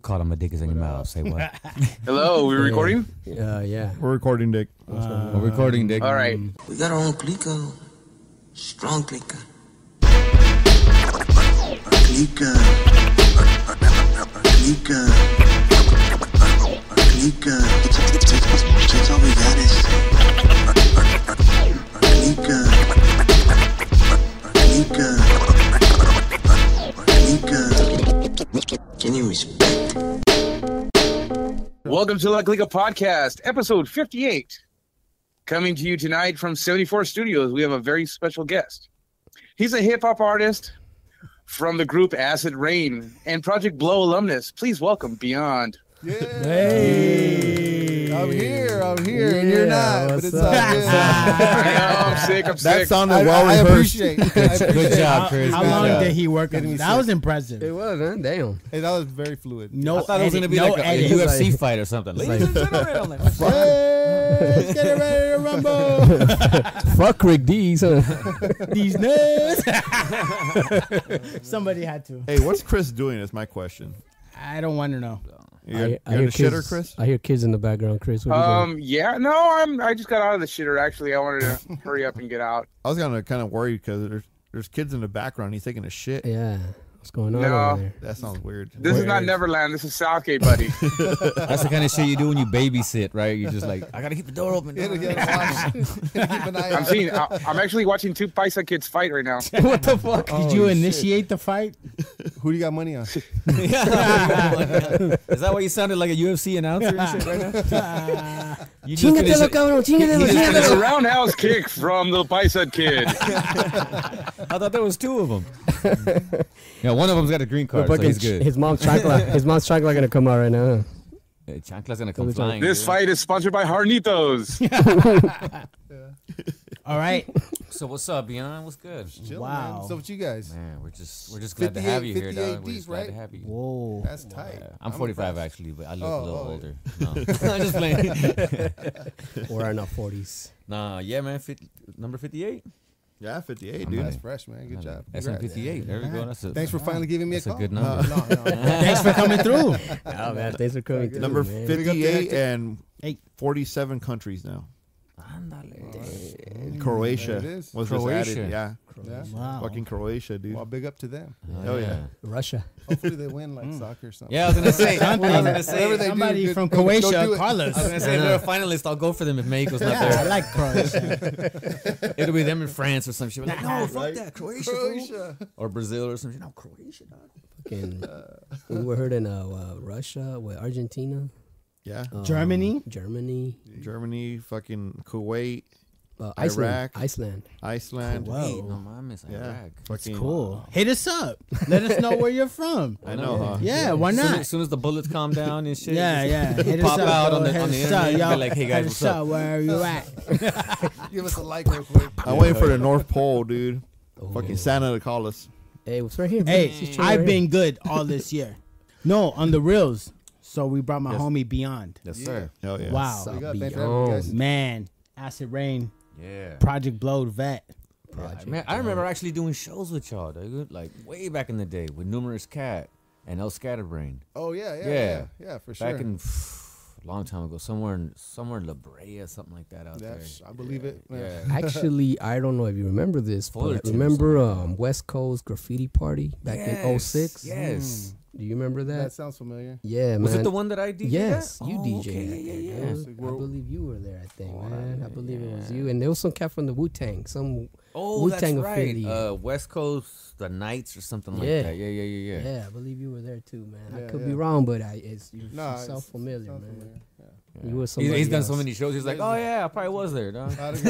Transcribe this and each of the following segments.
Call him a dick is in your mouth. Say what? Hello, we recording? Yeah. We're recording, Dick. We're recording, Dick. All right. We got our own Clika. Strong Clika. Clika. Clika. Clika. That's all we got is Clika. Clika. Clika. Can you respect? Welcome to the Clika Podcast, episode 58. Coming to you tonight from 74 Studios, we have a very special guest. He's a hip-hop artist from the group Acid Rain and Project Blow alumnus. Please welcome BeOnd. Yeah. Hey. I'm here, and you're not, but it's all good. I know, I'm sick. That sounded well I rehearsed. appreciate it. Good job, Chris. How Good long job. did he work on it? That was impressive. It was, huh? Damn. Hey, that was very fluid. No, I thought it was going to be no like a edit. UFC like- fight or something. it's Ladies and gentlemen, I'm like, fuck. Let's get it ready to rumble. Fuck Rick D's, huh? These nuts. Somebody had to. Hey, what's Chris doing is my question. I don't want to know. You're in the hear shitter, kids, Chris? I hear kids in the background, Chris. What are you doing? Yeah, no, I just got out of the shitter, actually. I wanted to hurry up and get out. I was kind of worried because there's kids in the background. He's taking a shit. Yeah. What's going on No. over there? That sounds weird. This is not Neverland. This is Southgate, buddy. That's the kind of shit you do when you babysit, right? You're just like, I got to keep the door open. I'm actually watching two Paisa kids fight right now. What the fuck? Did you initiate the fight? Who do you got money on? Is that why you sounded like a UFC announcer and shit right now? You just finished it. It's a roundhouse kick from the Paisa kid. I thought there was two of them. Yeah, one of them's got a green card, so he's good. His mom's chancla gonna come out right now. Huh? Hey, Chancla's going to come flying. This fight is sponsored by Harnitos. All right. So what's up, BeOnd? What's good? Chill, Wow. man. So what you guys? Man, we're just glad to have you here, dog. We're just glad to have you. Whoa. That's tight. Yeah, I'm 45 impressed. actually, but I look a little oh. older. No. I'm just playing. We're in our 40s. Nah, yeah, man. Number 58. Yeah, 58, I'm dude. nice. That's fresh, man. Good job. SM 58. There we go. That's Thanks for finally giving me a that's a call. good number. Thanks for coming through. Oh, man. Thanks for coming through, Number man. 58 and Hey. 47 countries now. Ándale. Croatia There it is. was Croatia. just added. Yeah. Yeah. Wow. Fucking Croatia, dude. Well, big up to them. Oh, yeah. Russia. Hopefully they win like soccer or something. Yeah, I was gonna say. Whatever they do, Somebody good- from go do Croatia, it. call us. I was gonna say if they're a finalist, I'll go for them if Mexico's not Yeah, I there. like Croatia. It'll be them in France or some shit. We're like, no, fuck that, Croatia, fool." Croatia. Or Brazil or some shit. No, Croatia, dog. Fucking, we were heard in Russia, with Argentina, Yeah. Germany? Germany, Germany, fucking Kuwait, Iceland. Iraq. Iceland. Wow. Wait, no mames, Yeah. Iraq. Fucking, Cool. Hit us up. Let us know where you're from. I know, huh? Yeah, why As not? soon as the bullets calm down and shit. Yeah. just Hit pop us up, out yo. on the Hit us internet. up, And yo. be like, hey guys, Hit what's us up? Where are you at? Give us a like real quick. I'm waiting for the North Pole, dude. Oh. Fucking Santa to call us. Hey, what's right here? man? Hey, It's just chilling I've right been good all this year. No, on the reels. So we brought my Yes. homie BeOnd. Yes, sir. Hell yeah. Wow. here. Big up. Thanks for Beyond. having me, guys. Man, Acid Rain, Yeah. Project Blowed Vet. Project. Man, I remember actually doing shows with y'all, dude. Like way back in the day with Numerous Cat and El Scatterbrain. Oh yeah, Yeah. for sure. Back in a long time ago, somewhere in La Brea, something like that out That's, there. I believe it. Yeah. Man. Actually, I don't know if you remember this, but Fullerton or remember something. West Coast Graffiti Party back in 06? Yes. Do you remember that? That sounds familiar. Yeah, man. Was it the one that I DJ'd? Yes, at? you Oh, DJ. okay, that yeah, day, yeah, man. yeah. I believe you were there, I think, Oh, man. I yeah, believe it was yeah. you. And there was some cat from the Wu-Tang. Some Oh, Wu-Tang that's right. affiliate. West Coast, the Knights or something like Yeah. that. Yeah. Yeah, I believe you were there too, man. I Yeah, could yeah. be wrong, but you Nah, sound familiar, sounds man. familiar. Yeah. You were He's somebody done so else. many shows. He's like, oh yeah, I probably was there, dog. A lot of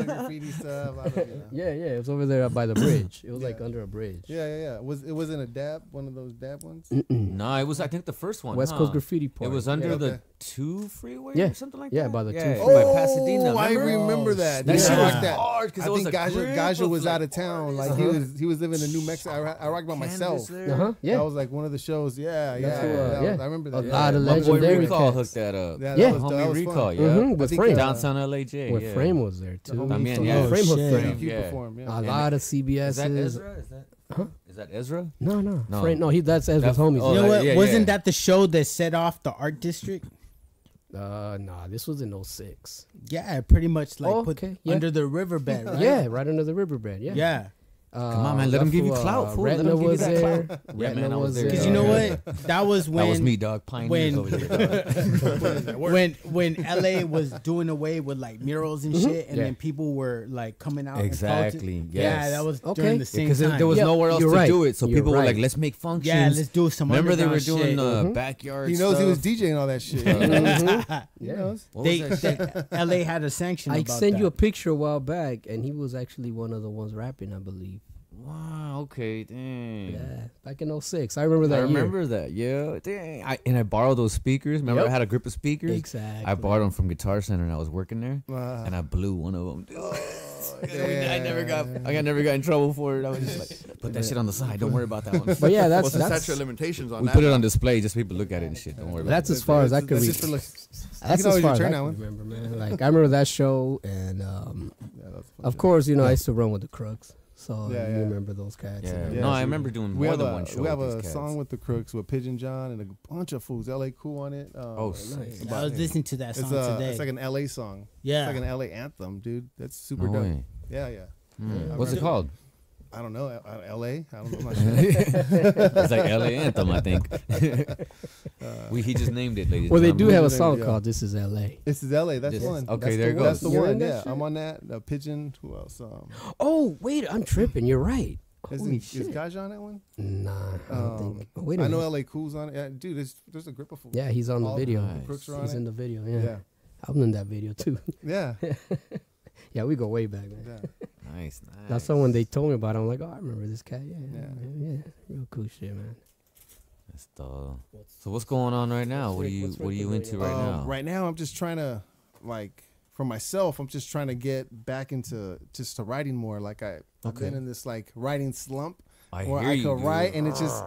graffiti stuff. A lot of, Yeah, it was over there by the bridge. It was like Yeah. under a bridge. Yeah. It wasn't a dab, one of those dab ones. No, it was I think the first one. West huh? Coast Graffiti Party. It was under the okay. 2 freeway Yeah. or something like Yeah, that. by the 2 yeah, freeway. by Pasadena. I Remember? remember that. That Yeah. shit I was rocked that. hard because I it was think a grip Gaja of, was like, out of town. Like he was living in New Mexico. I rocked by myself. Uh-huh. Yeah. That was like one of the shows. Yeah. That's who, That yeah. was- I remember that. A lot of My boy legendary Recall cats. hooked that up. Yeah, Yeah. that was Homie fun. Recall, yeah. Mhm, with I think, Frame. Downtown LAJ. Where yeah. Frame was there too. También, from yeah. Oh, Frame hooked shit. that up. He Yeah. performed. A Yeah. lot of Is that CBS's. Ezra? Is that? Huh? Is that Ezra? No. No. That's Ezra's homies. oh, You know like, what? yeah, Wasn't yeah. that the show that set off the art district? Nah, this was in 06. Yeah, pretty much like Oh, put okay, yeah. under the riverbed, right? Yeah, right under the riverbed. Yeah. Yeah. Come on, man. Let him give you clout, fool. Let him Retina give you was that there. clout. Yeah, Retina man, I was there. Because Yeah. you know what? That was when That was me, dog. Pioneers when- over here. dog. when LA was doing away with like murals and shit, and Yeah. then people were like coming out. Exactly, And yes. Yeah, that was Okay. during the same Because time. there was Yeah, nowhere else you're to right. do it, so You're people were right. like, "Let's make functions." Yeah, let's do some. Remember they were underground doing shit. backyard. He knows stuff? he was DJing all that shit. He knows. What They, was that? LA had a sanction. I about sent that. you a picture a while back, and he was actually one of the ones rapping, I believe. Wow. Okay. Dang. Yeah, back in 06. I remember that. I remember that. Yeah. Dang. I borrowed those speakers. Remember, Yep. I had a grip of speakers. Exactly. I borrowed them from Guitar Center, and I was working there, Wow. and I blew one of them. Yeah. I never got in trouble for it. I was just like, put that shit on the side. Don't worry about that one. But yeah, What's the that's statute of limitations on We that? put it on display just so people look at it and shit. Don't worry about that's it. as far as I could That's read. just for, like, That's can as always far as return I that can one. remember, man. Like I remember that show, and yeah, that's fun of shit. course, I used to run with the Crooks, so Yeah, you yeah. remember those cats. Yeah. and Yeah, No, I so remember doing We more have than a one show. we have with a these cats. song with the Crooks with Pigeon John and a bunch of fools. LA Cool on it. Oh, nice. I was listening to that song today. It's like an LA song. Yeah. It's like an LA anthem, dude. That's super No dope. way. Yeah. What's it called? I don't know. LA. I don't know. I'm not sure. It's like LA Anthem, I think. He just named it, ladies. Well, they and do gentlemen. have a Yeah. song called "This Is L.A." This is LA. That's This- the one. okay, That's there the it That's goes. the You're one. in that Yeah, shit? I'm on that. Pigeon. Who else? Oh, wait, I'm tripping. You're right. Holy Is shit. Gaj on that one? Nah, I don't think. Oh, wait a I know minute. LA Cool's on it. Yeah, dude, there's a grip of fools. Yeah, he's on the All video. the Crooks are on He's it. in the video. Yeah. Yeah. I'm in that video too. Yeah. Yeah, we go way back, man. Yeah. Nice. That's so when they told me about it, I'm like, oh, I remember this cat. Yeah, Yeah. real cool shit, man. That's dope. So what's going on right now? What are you into right now? Right now, I'm just trying to, like, for myself, I'm just trying to get back into just to writing more. Like I've been in this like writing slump where I could write, and it's just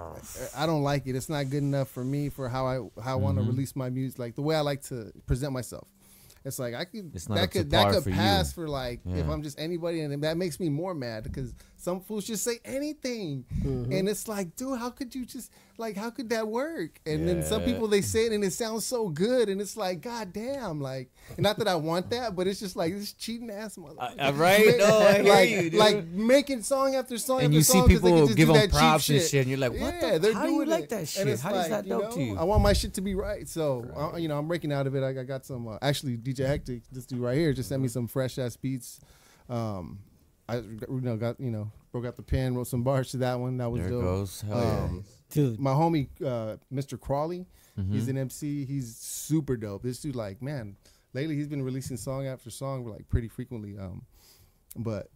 I don't like it. It's not good enough for me for how I want to release my music, like the way I like to present myself. It's like I could It's not that up to could that par could for pass you. for like Yeah. if I'm just anybody, and that makes me more mad because some fools just say anything, and it's like, dude, how could you just like how could that work? And then some Yeah. people they say it and it sounds so good, and it's like, god damn, like not that I want that, but it's just like this cheating ass motherfucker. Right? No, I hear like, you, dude. like making song after song And after you see song 'cause they people can just give do them that cheap props and shit, and you're like, what the- they're how do you doing like it. that And shit? it's How does that dope to you? I want my shit to be right, so I'm breaking out of it. I got some actually DJ Hectick, this dude right here, just sent me some fresh ass beats. I got broke out the pen, wrote some bars to that one. That was There it dope. goes. Hell yeah. Dude, My homie Mr. Crawley, he's an MC. He's super dope. This dude, like, man, lately he's been releasing song after song, like pretty frequently. But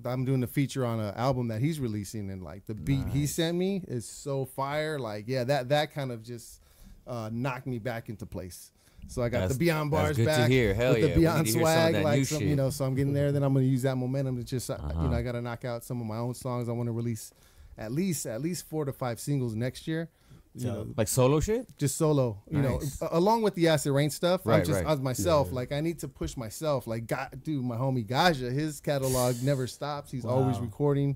I'm doing the feature on an album that he's releasing, and like the beat he sent me is so fire. Like, yeah, that kind of just knocked me back into place. So I got That's- the BeOnd bars that's good to back hear. Hell with yeah. the We BeOnd need to hear some of swag, that like new some, shit. so I'm getting there. Then I'm gonna use that momentum to just I got to knock out some of my own songs. I want to release at least 4 to 5 singles next year. You know, Like solo shit? just solo, Nice. along with the Acid Rain stuff. I'm Right, just right. as myself. Like I need to push myself. Like dude, my homie Gaja, his catalog never stops. He's always recording.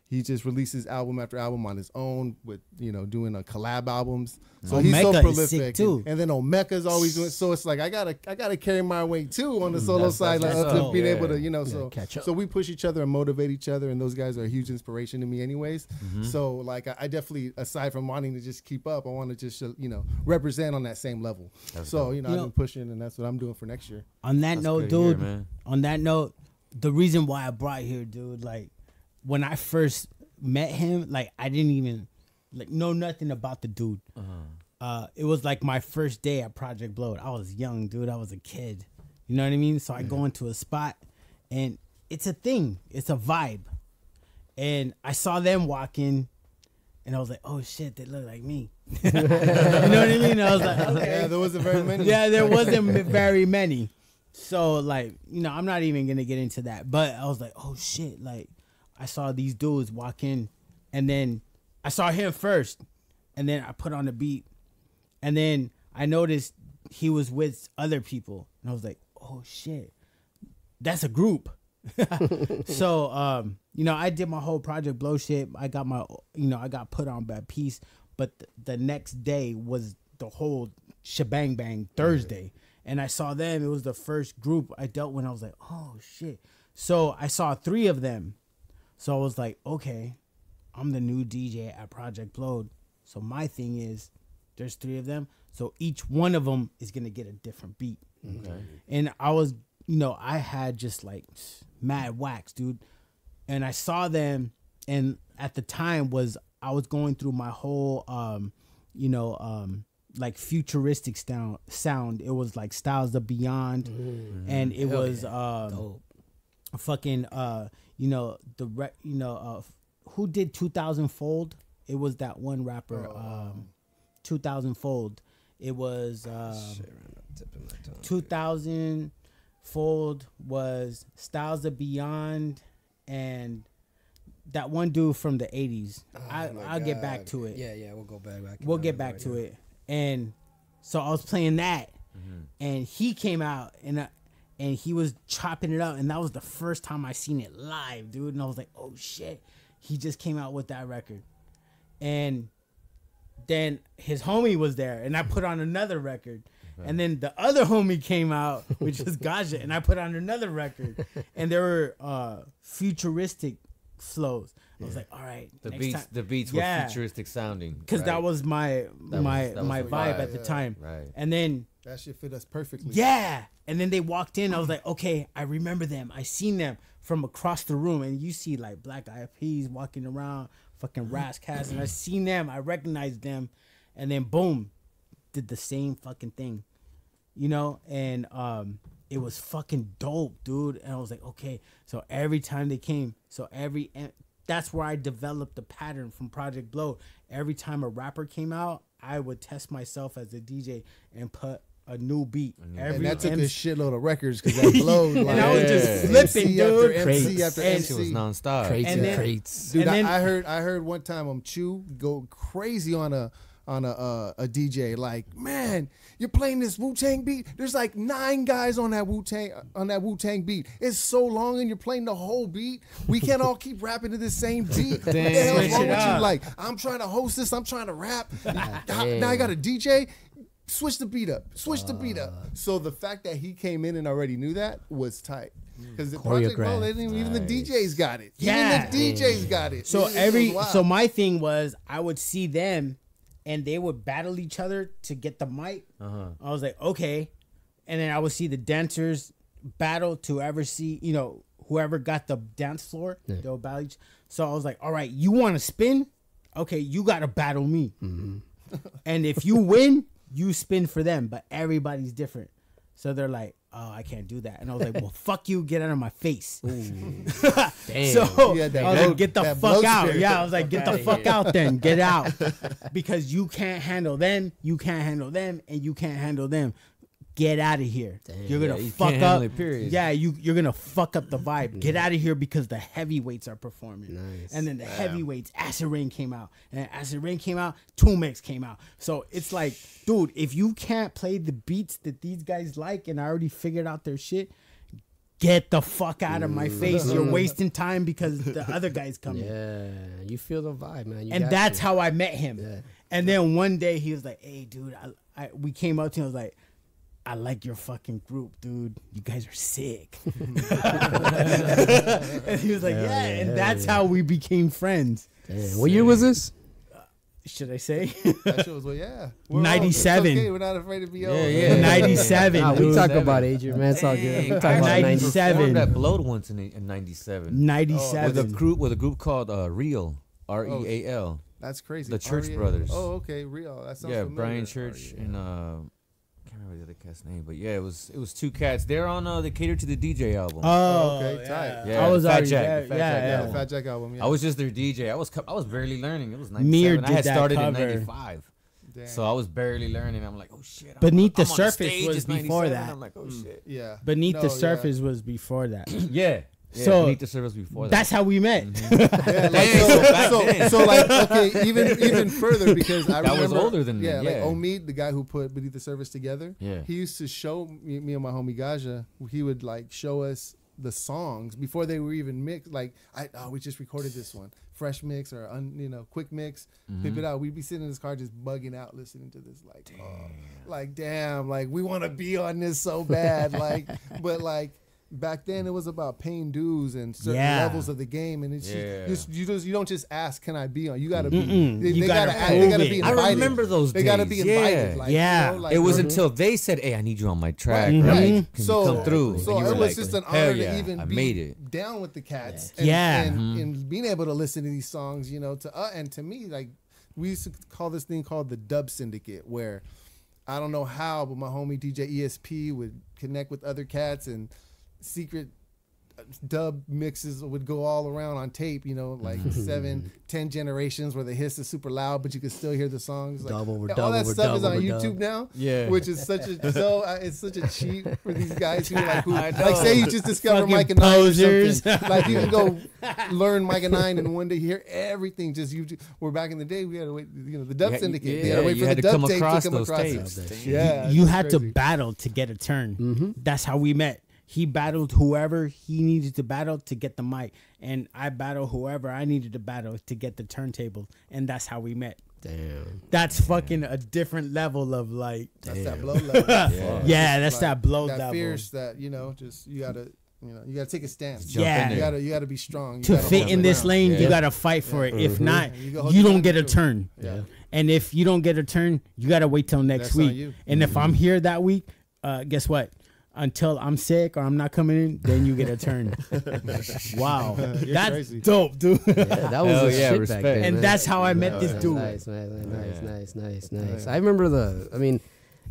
He just releases album after album on his own with doing collab albums. So he's so Omeka is sick, prolific too. And then Omeka's always doing. So it's like I gotta carry my weight too on the solo That's side, like what's up to up. being Yeah. able to catch up. So we push each other and motivate each other, and those guys are a huge inspiration to me, anyways. So like I definitely, aside from wanting to just keep up, I want to just represent on that same level. So I've been pushing, and that's what I'm doing for next year. on that note, good to hear, dude. man. On that note, the reason why I brought here, dude, like when I first met him, like I didn't even know nothing about the dude. It was like my first day at Project Bloat. I was young, dude. I was a kid. You know what I mean? So I go into a spot, and it's a thing. It's a vibe. And I saw them walk in, and I was like, oh shit, they look like me. You know what I mean? I was like, okay. Yeah, there wasn't very many. Yeah, there wasn't very many. So like, I'm not even gonna get into that. But I was like, oh shit, like I saw these dudes walk in, and then I saw him first, and then I put on the beat, and then I noticed he was with other people, and I was like, oh shit, that's a group. So, I did my whole Project Blow shit. I got I got put on Bad Piece, but the next day was the whole shebang bang Thursday. And I saw them. It was the first group I dealt with. I was like, oh shit. So I saw 3 of them. So I was like, okay, I'm the new DJ at Project Blow. So my thing is, there's 3 of them. So each one of them is going to get a different beat. Okay. And I was, I had just like mad wax, dude. And I saw them. And at the time I was going through my whole, like futuristic sound. It was like Styles of BeOnd. And it was, fucking, who did 2000 Fold? It was that one rapper, 2000 Fold. It was 2000 Fold was Styles of BeOnd and that one dude from the 80s. I'll get back to it. Yeah, we'll go back. We'll get back to it. And so I was playing that, and he came out and he was chopping it up, and that was the first time I seen it live, dude. And I was like, oh shit, he just came out with that record. And then his homie was there, and I put on another record. And then the other homie came out, which was Gaja, and I put on another record. And there were futuristic flows. I was like, all right, the beats were futuristic sounding, because that was my vibe at the time. Right. And then that shit fit us perfectly. Yeah. And then they walked in. I was like, okay, I remember them. I seen them from across the room, and you see like Black Eyed Peas walking around, fucking Ras Kass, and I seen them. I recognized them, and then boom, did the same fucking thing, and it was fucking dope, dude. And I was like, okay, so every time they came, that's where I developed the pattern from Project Blow. Every time a rapper came out, I would test myself as a DJ and put a new beat. And that took a shitload of records because that blowed. Like, and I was just flipping, dude. MC after MC. It was nonstop. Crates. Dude, I heard one time Chew go crazy on a DJ, like, man, you're playing this Wu-Tang beat. There's like 9 guys on that Wu-Tang beat. It's so long and you're playing the whole beat. We can't all keep rapping to the same beat. What the hell's wrong with you? Like, I'm trying to host this, I'm trying to rap. Now I got a DJ. Switch the beat up. So the fact that he came in and already knew that was tight. Because the Project Blow, even the DJs got it. Yeah. Even the DJs got it. So my thing was, I would see them and they would battle each other to get the mic. I was like, okay. And then I would see the dancers battle to whoever got the dance floor, they'll battle each. So I was like, all right, you want to spin? Okay, you got to battle me. And if you win, you spin for them, but everybody's different. So they're like, oh, I can't do that. And I was like, well, fuck you, get out of my face. Damn. So I was like, get the fuck out. Yeah, I was like, get the fuck out then. Get out. Because you can't handle them, you can't handle them, and you can't handle them. Get out of here. Damn. You're gonna fuck up. Yeah, you're gonna fuck up the vibe. Get out of here because the heavyweights are performing. Nice. And then the heavyweights, Acid Rain came out. And Acid Rain came out, Tumex came out. So it's like, dude, if you can't play the beats that these guys like and I already figured out their shit, get the fuck out of my face. You're wasting time because the other guy's coming. Yeah, you feel the vibe, man. And that's how I met him. Yeah. And then one day he was like, hey, dude, we came up to him. I was like, I like your fucking group, dude. You guys are sick. And he was like, and that's how we became friends. Damn. What year was this? Should I say? That shit was, 97. Okay, we're not afraid to be old. 97. We talk about age, man. It's all good. We talk about 97. That blowed once in 97. 97. With a group called Real, REAL. That's crazy. The Church Brothers. Oh, okay, Real. That sounds familiar. Brian Church and I can't remember the other cat's name, but yeah, it was 2 cats. They're on the Cater to the DJ album. Oh, okay, tight. Yeah, I was Fat already Jack. The Fat Jack album. Yeah. I was just their DJ. I was barely learning. It was 97. Mir I had did started that in cover. 95. Damn. So I was barely learning. I'm like, oh shit. Beneath the I'm on Surface stage, was it's before 97. that. I'm like, oh shit. Yeah. Beneath the Surface was before that. Yeah. So Beneath the Surface before that. That's how we met. So like, okay, even further, because I remember was older than me. Yeah, like Omid, the guy who put Beneath the Surface together. Yeah. He used to show me and my homie Gaja. He would like show us the songs before they were even mixed. Like, we just recorded this one, fresh mix or quick mix, pip it out. We'd be sitting in this car just bugging out listening to this, like, damn, like we want to be on this so bad, like, but like. Back then, it was about paying dues and certain levels of the game, and it's just, you don't just ask, "Can I be on?" You gotta be. They gotta be invited. I remember those days. They gotta be invited. It was until they said, "Hey, I need you on my track." Right. Can you come through? So it was just an honor to even be down with the cats. And being able to listen to these songs, and to me, like we used to call this thing called the Dub Syndicate, where I don't know how, but my homie DJ ESP would connect with other cats and secret dub mixes would go all around on tape, like 7-10 generations where the hiss is super loud, but you can still hear the songs. Like, all that stuff is on YouTube now, which is such a it's such a cheat for these guys who like say you just discovered Micah 9 or something. Like you can go learn Micah 9 and one day hear everything. Just YouTube. We're back in the day, we had to wait. The Dub Syndicate. They had to wait for the dub tape to come across tapes. Yeah, you had to battle to get a turn. That's how we met. He battled whoever he needed to battle to get the mic, and I battled whoever I needed to battle to get the turntable, and that's how we met. Damn. That's fucking a different level of like. That's that blow level. That's like, that blow that level. Fierce that just you gotta take a stance. You gotta be strong. To fit in this lane, you gotta fight for it. If not, you don't get a turn. And if you don't get a turn, you gotta wait till next week. And if I'm here that week, guess what? Until I'm sick or I'm not coming in, then you get a turn. Wow. That's crazy. Dope, dude. That was shit respect. back then. And that's how I met this dude. Nice. I remember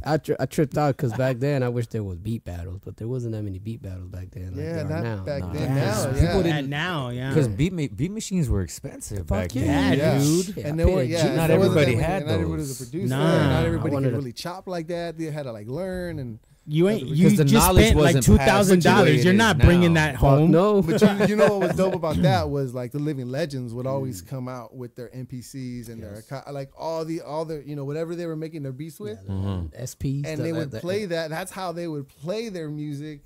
I tripped out because back then I wish there was beat battles, but there wasn't that many beat battles back then. Like there are now. Back then. Now, because beat machines were expensive back then. Yeah, dude. And there were not everybody had those. Not everybody was a producer. Not everybody could really chop like that. They had to like learn and. You just spent like $2,000. You're not bringing that home. No, but you know what was dope about that was like the living legends would always come out with their MPCs and their like all the whatever they were making their beats with, SPs, and they would play that. That's how they would play their music.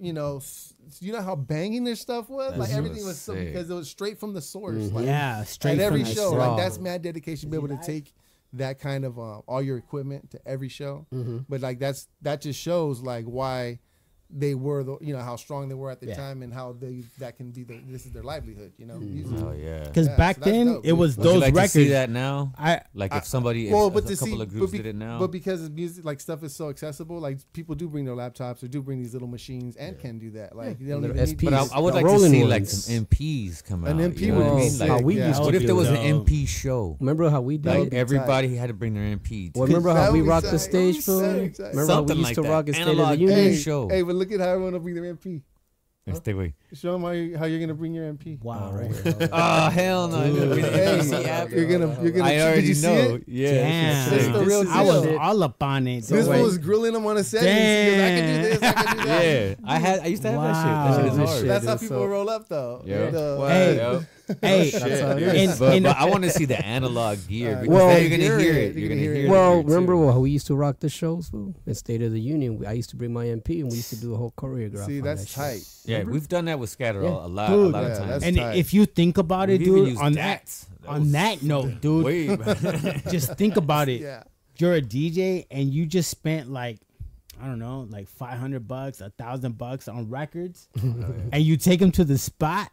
You know how banging their stuff was. Like everything was so, because it was straight from the source. Like, straight at every from show. the Like that's mad dedication. Be able to take that kind of all your equipment to every show, but like that just shows like why they were how strong they were at the time and how that can be this is their livelihood, Oh yeah, because back then dope, it was Would those you like records. To see that now, if somebody, well, if but a to couple see, of groups did it now, but because music like stuff is so accessible, like people do bring their laptops or do bring these little machines and can do that. Like they don't even need. But I would like to see like some MPs come out. An MP you know what I mean? Like, how we used to what if do there was it. an MP show? Remember how we did? Like everybody had to bring their MP. Well, remember how we rocked the tight. stage, fool? Remember how we used to rock a stage of the union? Show. Hey, but look at how everyone will bring their MP. Stay away. Show them how you're gonna bring your MP. Wow, right? Oh hell no! You're gonna. I already did you know. See it? Yeah, Damn. This is the real I was deal. all up on it. This one was grilling them on a set. I can do this. I can do that. Yeah, I used to have that shit. That shit is hard. That's how people roll up, though. Yeah. Hey, but I want to see the analog gear because Well, now you're gonna hear it. You're gonna hear it. Well, remember how we used to rock the shows, fool? In State of the Union, I used to bring my MP and we used to do a whole choreograph. See, on that's that tight. shit. Yeah, we've done that with Scatter a lot Dude, of times. And if you think about it, We've even dude, used on that. that note, dude, Way just think about it. Yeah. You're a DJ and you just spent like, I don't know, like $500, $1,000 on records, and you take them to the spot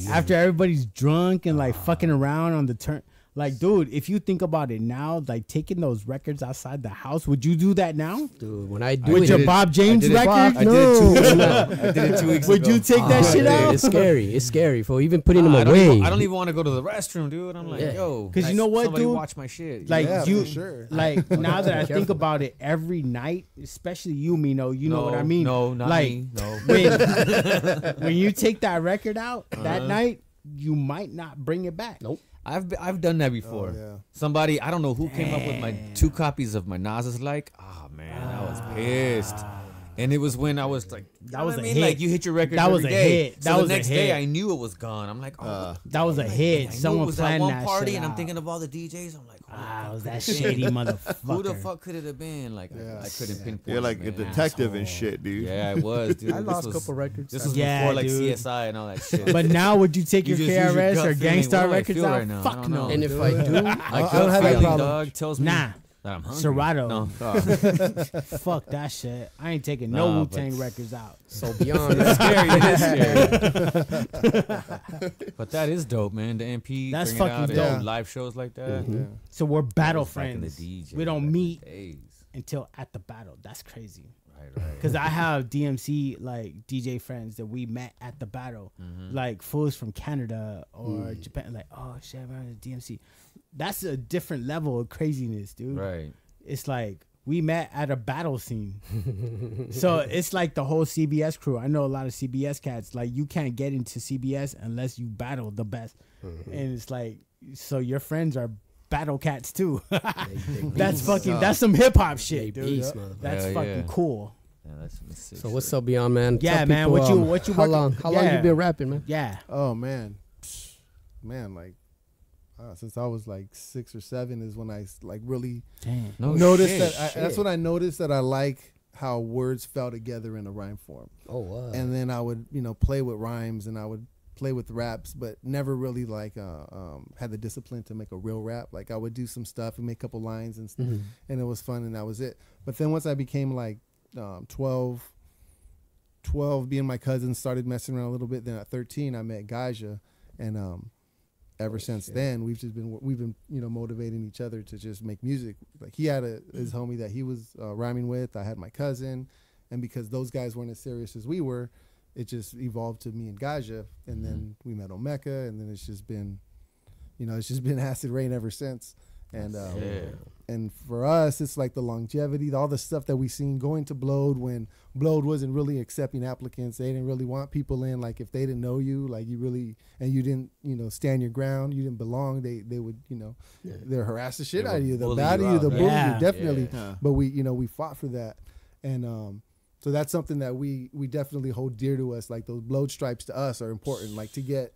after everybody's drunk and like fucking around on the turn. Like, dude, if you think about it now, like taking those records outside the house, would you do that now? Dude, when I do With it, your Bob James record? I did it 2 weeks ago. Would you take that shit out? It's scary. It's scary for even putting them I away. don't even want to go to the restroom, dude. I'm like, yo, because you know what, somebody dude? watch my shit. Like for sure. Like now that I think about it, every night, especially you, Mino, you know what I mean. No, not like, me. No. When you take that record out that night, you might not bring it back. Nope. I've done that before. Somebody, I don't know who came up with my 2 copies of my Nas like. Oh man, I was pissed. And it was when I was like, That was a hit. hit. Like you hit your record. That was every a day. hit. So That the was a next hit. day I knew it was gone. I'm like, that was a hit. I knew Someone it was that planned one that party, shit and I'm out. thinking of all the DJs. I'm like, Ah, it was that fuck, shady motherfucker. who the fuck could it have been? Like I couldn't pinpoint. You're like it, a man. detective and Asshole. shit, dude. Yeah, I was, dude. I This lost a was- couple records. This was Yeah, before like dude. CSI and all that shit. But now, would you take You your just use your KRS gut or feeling. Gangstar What do I records feel out? right now? I Fuck don't no. know. And if I do, My I don't gut have that feeling, problem. dog, tells me Nah. that I'm hungry. Serato. No. Fuck that shit. I ain't taking no Nah, Wu Tang but- records out. so BeOnd. It's scary. It is scary. But that is dope, man. The MP. That's bring it fucking out and dope. do live shows like that. So we're battle That was back in the friends. DJ We don't back in meet the days. until at the battle. That's crazy. Right. Because I have DMC like DJ friends that we met at the battle, like fools from Canada or Japan. Like, oh shit, man, DMC. That's a different level of craziness, dude. Right. It's like we met at a battle scene. So it's like the whole CBS crew. I know a lot of CBS cats. Like you can't get into CBS unless you battle the best. And it's like, so your friends are battle cats too. That's fucking. That's some hip hop shit, They dude. beast, motherfucker. That's Hell fucking yeah. cool. Yeah, that's sick So what's shit. up, BeOnd, man? Yeah, Tell man, people, what you how working- long? How long yeah. you been rapping, man? Yeah. Oh man, like since I was like 6 or 7 is when I like really Damn. No noticed shit. that. That's when I noticed that I like how words fell together in a rhyme form. Oh wow. And then I would play with rhymes and I would play with raps, but never really like had the discipline to make a real rap. Like I would do some stuff and make a couple lines and stuff, and it was fun and that was it. But then once I became like 12, me and my cousins started messing around a little bit. Then at 13 I met Gaja, and ever since then we've been motivating each other to just make music. Like he had his homie that he was rhyming with. I had my cousin, and because those guys weren't as serious as we were, it just evolved to me and Gaja, and then we met Omeka, and then it's just been acid rain ever since. And and for us, it's like the longevity, all the stuff that we seen going to Blowed when Blowed wasn't really accepting applicants. They didn't really want people in. Like if they didn't know you, like you really, and you didn't, stand your ground, you didn't belong. They would, they'll harass the shit out of you, they'll batter you, they'll bully you, definitely. Yeah. But we fought for that, and so that's something that we definitely hold dear to us. Like those Blowed stripes to us are important. Like to get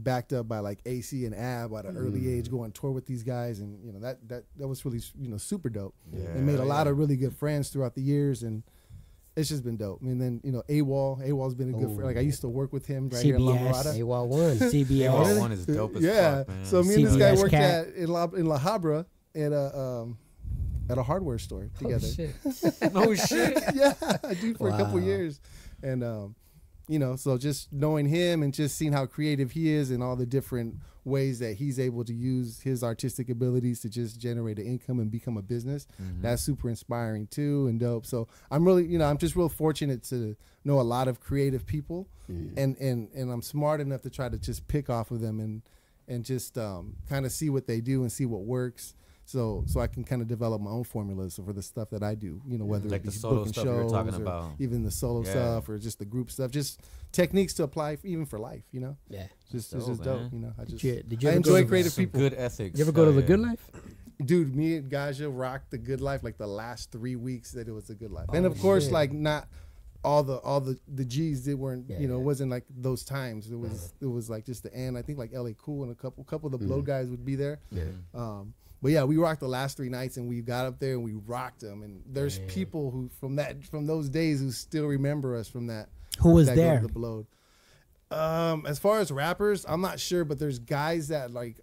backed up by like AC and Ab at an early age, go on tour with these guys, and that was really super dope. And made a lot of really good friends throughout the years, and it's just been dope. And then AWOL's been a good friend. Like I used to work with him right here in La CBS. Mirada. AWOL one. CBS. Oh, one is dope as fuck, man. So me and this guy CBS worked cat. in La Habra at a hardware store together. Oh, shit. No shit. Yeah, I do for a couple Wow. years, and so just knowing him and just seeing how creative he is and all the different ways that he's able to use his artistic abilities to just generate an income and become a business, that's super inspiring too and dope. So I'm really, I'm just real fortunate to know a lot of creative people, and I'm smart enough to try to just pick off of them and just kind of see what they do and see what works. So I can kind of develop my own formulas for the stuff that I do, whether Like it be the solo booking stuff you were shows talking or about. even the solo stuff or just the group stuff, just techniques to apply even for life, Yeah. It's dope, just dope, man. I just Did you I ever go enjoy to creative Some people. good ethics. You ever go to the yeah. Good Life? Dude, me and Gaja rocked the Good Life like the last 3 weeks that it was a Good Life. And of course, shit. like not all the G's, they weren't, Yeah, it wasn't like those times. It was like just the end. I think like LA Cool and a couple of the Blow guys would be there. Yeah. But yeah, we rocked the last 3 nights, and we got up there and we rocked them. And there's people who from those days who still remember us from that. Who was that go to there? The Blowed. As far as rappers, I'm not sure, but there's guys that like,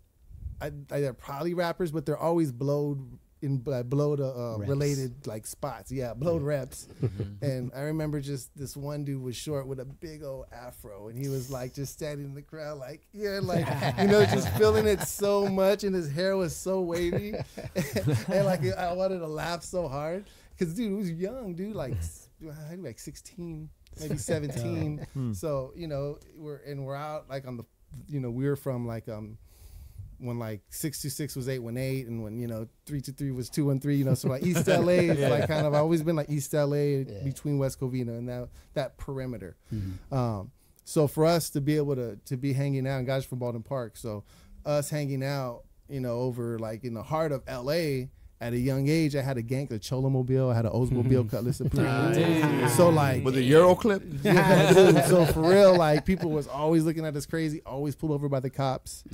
they're probably rappers, but they're always Blowed in Blowed related like spots. Yeah, Blowed reps. And I remember just this one dude was short with a big old afro, and he was like just standing in the crowd like, just feeling it so much, and his hair was so wavy. And like I wanted to laugh so hard because dude, he was young, dude, like 16, maybe 17. So we're out like on the, we were from like when like 626 was 818, and when 323 was 213, so like East LA is like kind of, I've always been like East LA between West Covina and that perimeter. So for us to be able to be hanging out, and guys from Baldwin Park, so us hanging out over like in the heart of LA at a young age, I had a Gank, a Cholomobile, I had an Oldsmobile Cutlass Supreme. So like, with a Euroclip. yeah, dude, so for real, like people was always looking at us crazy, always pulled over by the cops.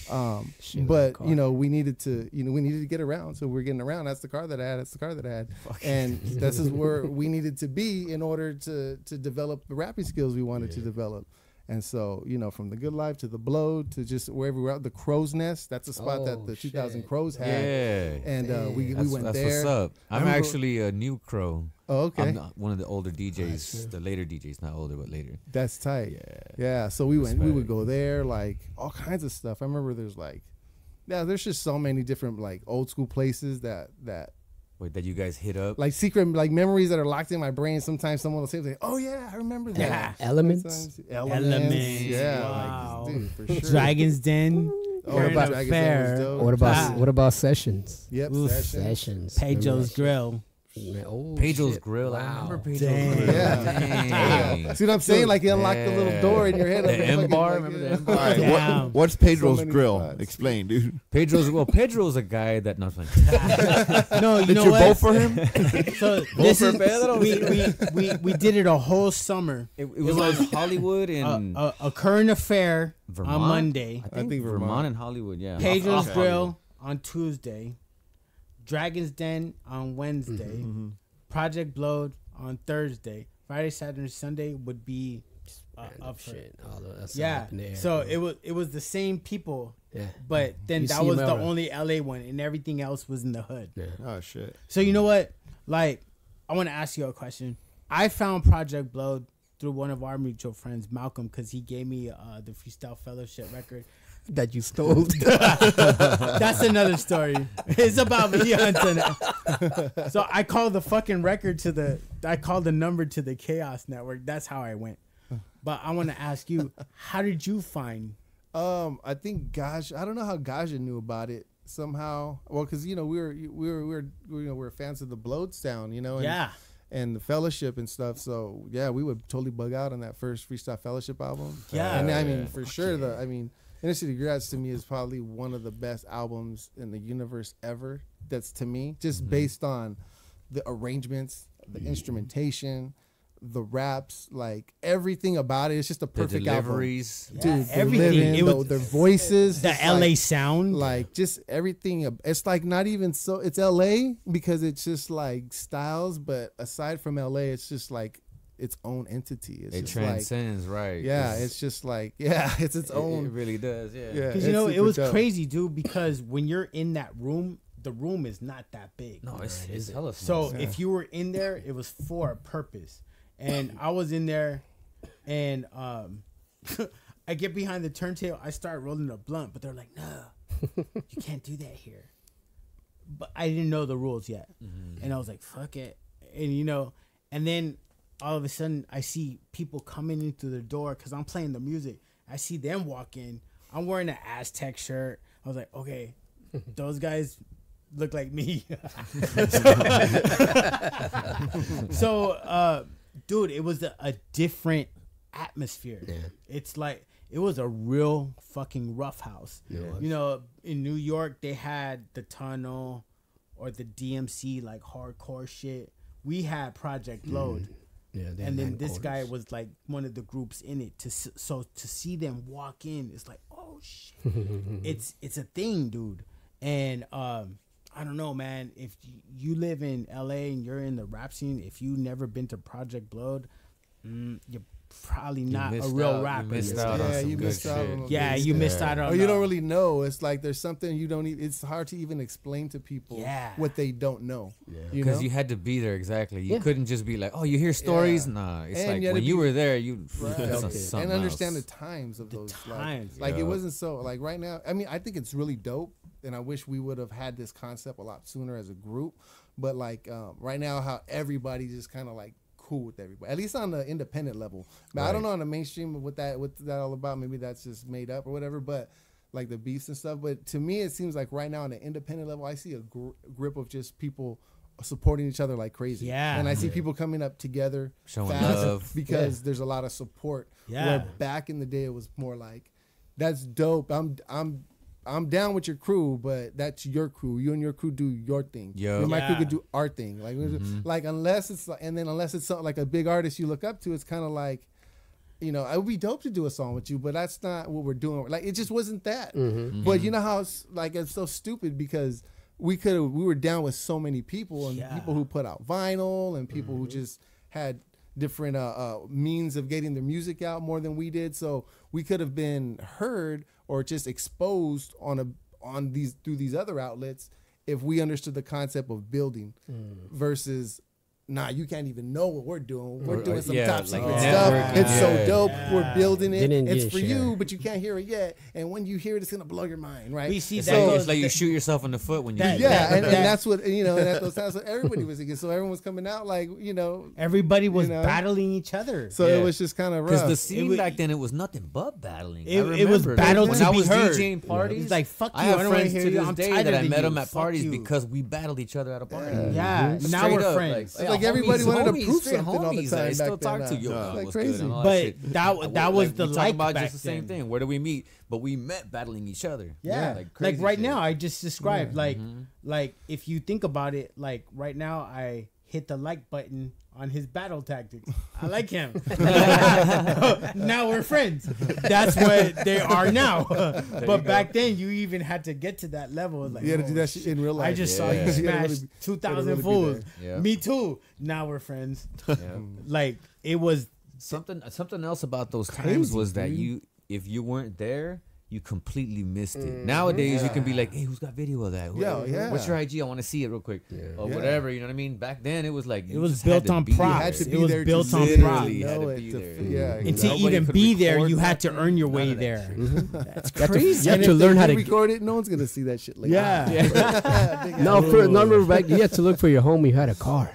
But we needed to get around, so we're getting around. That's the car that I had. And this is where we needed to be in order to develop the rapping skills we wanted to develop. And so, from the Good Life to the Blow to just wherever we were at, the Crow's Nest, that's a spot that the 2000 Crows had. Yeah. And we went that's there. What's up. I'm actually a new Crow. Oh, okay. I'm not one of the older DJs, the later DJs, not older, but later. That's tight. Yeah. So we would go there, like all kinds of stuff. I remember there's just so many different like old school places that Wait, that you guys hit up? like secret like memories that are locked in my brain. Sometimes someone will say, like, "Oh yeah, I remember that." Yeah. Elements. Elements. Yeah. Wow. Like, dude, for sure. Dragon's Den. What about Current Affair. What about Sessions? Yep. Oof. Sessions. Pedro's Grill. Pedro's Grill. I remember Pedro's Dang. Grill. Yeah. Dang. See what I'm saying? Like you unlock the little door in your head. The M bar. Remember the M bar? All right, Damn. what's Pedro's So many Grill? spots. Explain, dude. Pedro's a guy that not funny. No, you Did know you what? vote for him? So this is Pedro? we did it a whole summer. It was like Hollywood and A current affair Vermont? on Monday. I think Vermont and Hollywood. Yeah. Pedro's Off Grill on Tuesday. Dragon's Den on Wednesday. Project Blowed on Thursday. Friday, Saturday, Sunday would be up for Shit. All that's yeah. up in the air, So bro. it was the same people, Yeah. but then You that see was him the around. only LA one, and everything else was in the hood. Yeah. Oh shit. So you know what? Like, I want to ask you a question. I found Project Blowed through one of our mutual friends, Malcolm, because he gave me the Freestyle Fellowship record. That you stole. That's another story. It's about me hunting it. So I called the fucking record I called the number to the Chaos Network. That's how I went. But I want to ask you, how did you find? I think Gaj. I don't know how Gaja knew about it somehow. Well, because we were fans of the Blowed sound, and, Yeah. and the Fellowship and stuff. So yeah, we would totally bug out on that first Freestyle Fellowship album. Yeah. and I mean for sure Inner City Grats to me is probably one of the best albums in the universe ever. That's to me just based on the arrangements, the instrumentation, the raps, like everything about it. It's just a perfect deliveries. Yeah, album. Dude, everything. It was their voices, the just LA like, sound. like just everything. It's like not even so. It's LA because it's just like styles, but aside from LA, it's just like its own entity. It's It just transcends, right? yeah, it's just like it's its own. It really does, yeah. Yeah, Because it's it super was dope. crazy, dude. Because when you're in that room, the room is not that big. No, it's hella So small. if you were in there, it was for a purpose. And I was in there, and I get behind the turntable. I start rolling a blunt, but they're like, "No, you can't do that here." But I didn't know the rules yet, and I was like, "Fuck it," and and then all of a sudden I see people coming in through the door because I'm playing the music. I see them walk in. I'm wearing an Aztec shirt. I was like, "Okay, those guys look like me." So, dude, it was a different atmosphere. Yeah. It's like it was a real fucking rough house. Yeah. In New York they had the Tunnel or the DMC, like hardcore shit. We had Project Blowed. Yeah, And then this guy was like one of the groups in it. So to see them walk in, it's like, oh shit, it's a thing, dude. And I don't know, man. If you live in LA and you're in the rap scene, if you never been to Project Blowed, you're probably not a missed real out. rapper. You missed out on Yeah, some you good missed out shit. on Yeah, you missed out on. Or you don't really know. It's like there's something you don't. It's hard to even explain to people Yeah. what they don't know. You Because know? you had to be there, exactly. You Yeah. couldn't just be like, oh, you hear stories? Yeah. Nah, it's And like you had when to you be- were there, you Right. something And understand else. the times of those times, like it yeah. wasn't so like right now. I mean, I think it's really dope, and I wish we would have had this concept a lot sooner as a group. But like right now, how everybody just kind of like cool with everybody, at least on the independent level. But I don't know on the mainstream what's that all about. Maybe that's just made up or whatever. But like the beefs and stuff. But to me, it seems like right now on the independent level, I see a grip of just people supporting each other like crazy. Yeah. And I see people coming up together, Showing fast love. because there's a lot of support. Yeah. Where back in the day it was more like, that's dope. I'm I'm down with your crew, but that's your crew. You and your crew do your thing. Yo. My crew could do our thing. Like unless it's something like a big artist you look up to, it's kind of like, you know, it would be dope to do a song with you, but that's not what we're doing. Like it just wasn't that. But you know how it's so stupid because we were down with so many people and people who put out vinyl and people who just had different means of getting their music out more than we did. So we could have been heard or just exposed through these other outlets if we understood the concept of building versus you can't even know what we're doing. We're doing some top secret stuff. It's so dope. We're building it. It's for you, but you can't hear it yet. And when you hear it, it's gonna blow your mind, right? We see It's that. like you shoot yourself in the foot when you and that's what and that's what everybody was thinking. So everyone was coming out like, you know, everybody was battling each other. So it was just kind of rough. Because the scene back then, it was nothing but battling. It was battle when to I be was heard. DJing parties. It's like fuck you. I have don't friends hear to you. this I'm day tighter that I than met you. them at Fuck parties you. because we battled each other at a party. Yeah, now Straight we're up, friends. Like everybody wanted to prove something all the homies time that I still back then, talk to. Yo, like what's crazy. good and all But shit. that was the we like talk about back just the same then. thing. Where do we meet? But we met battling each other. Yeah, like, like crazy right shit. now, I just described like if you think about it, like right now, I hit the like button on his battle tactics. I like him. Now we're friends. That's what they are now. But back then, you even had to get to that level. Like, You had to do that shit in real life. I just saw you Yeah. smash really- 2,000 really be fools. there. Yeah. Me too. Now we're friends. Yeah. Like it was. Something else about those times Crazy, was that dude. if you weren't there, you completely missed it. Nowadays, you can be like, hey, who's got video of that? Yeah. What's your IG? I want to see it real quick. Or whatever, you know what I mean? Back then, it was like, It you was just had built to on be props. had to there. be It was there to built on literally props. had to know be it there. to- yeah, And to Nobody even could be there, record you had back to then. earn your None way of that there. shit. That's You have crazy. to learn how to record it. No one's gonna see that shit later. Yeah. remember back you had to look for your home. You had a car.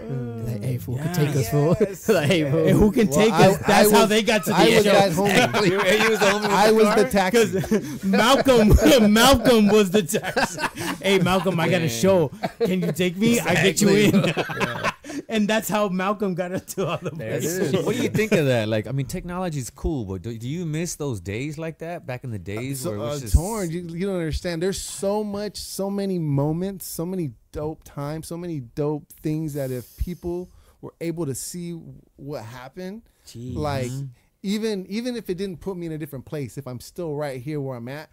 Like, hey, fool, could take us fool. Like, hey, fool. And who can take us? That's how they got to the I was show. that homie. He was the homie with I the was car? the taxi. Malcolm was the taxi. Hey, Malcolm, I got a show. Can you take me? I get you in. And that's how Malcolm got into all the What do you think of that? Like, I mean, technology is cool, but do you miss those days like that back in the days where it was just torn. You don't understand. There's so many moments, so many dope times, so many dope things that if people were able to see what happened, like even if it didn't put me in a different place, if I'm still right here where I'm at,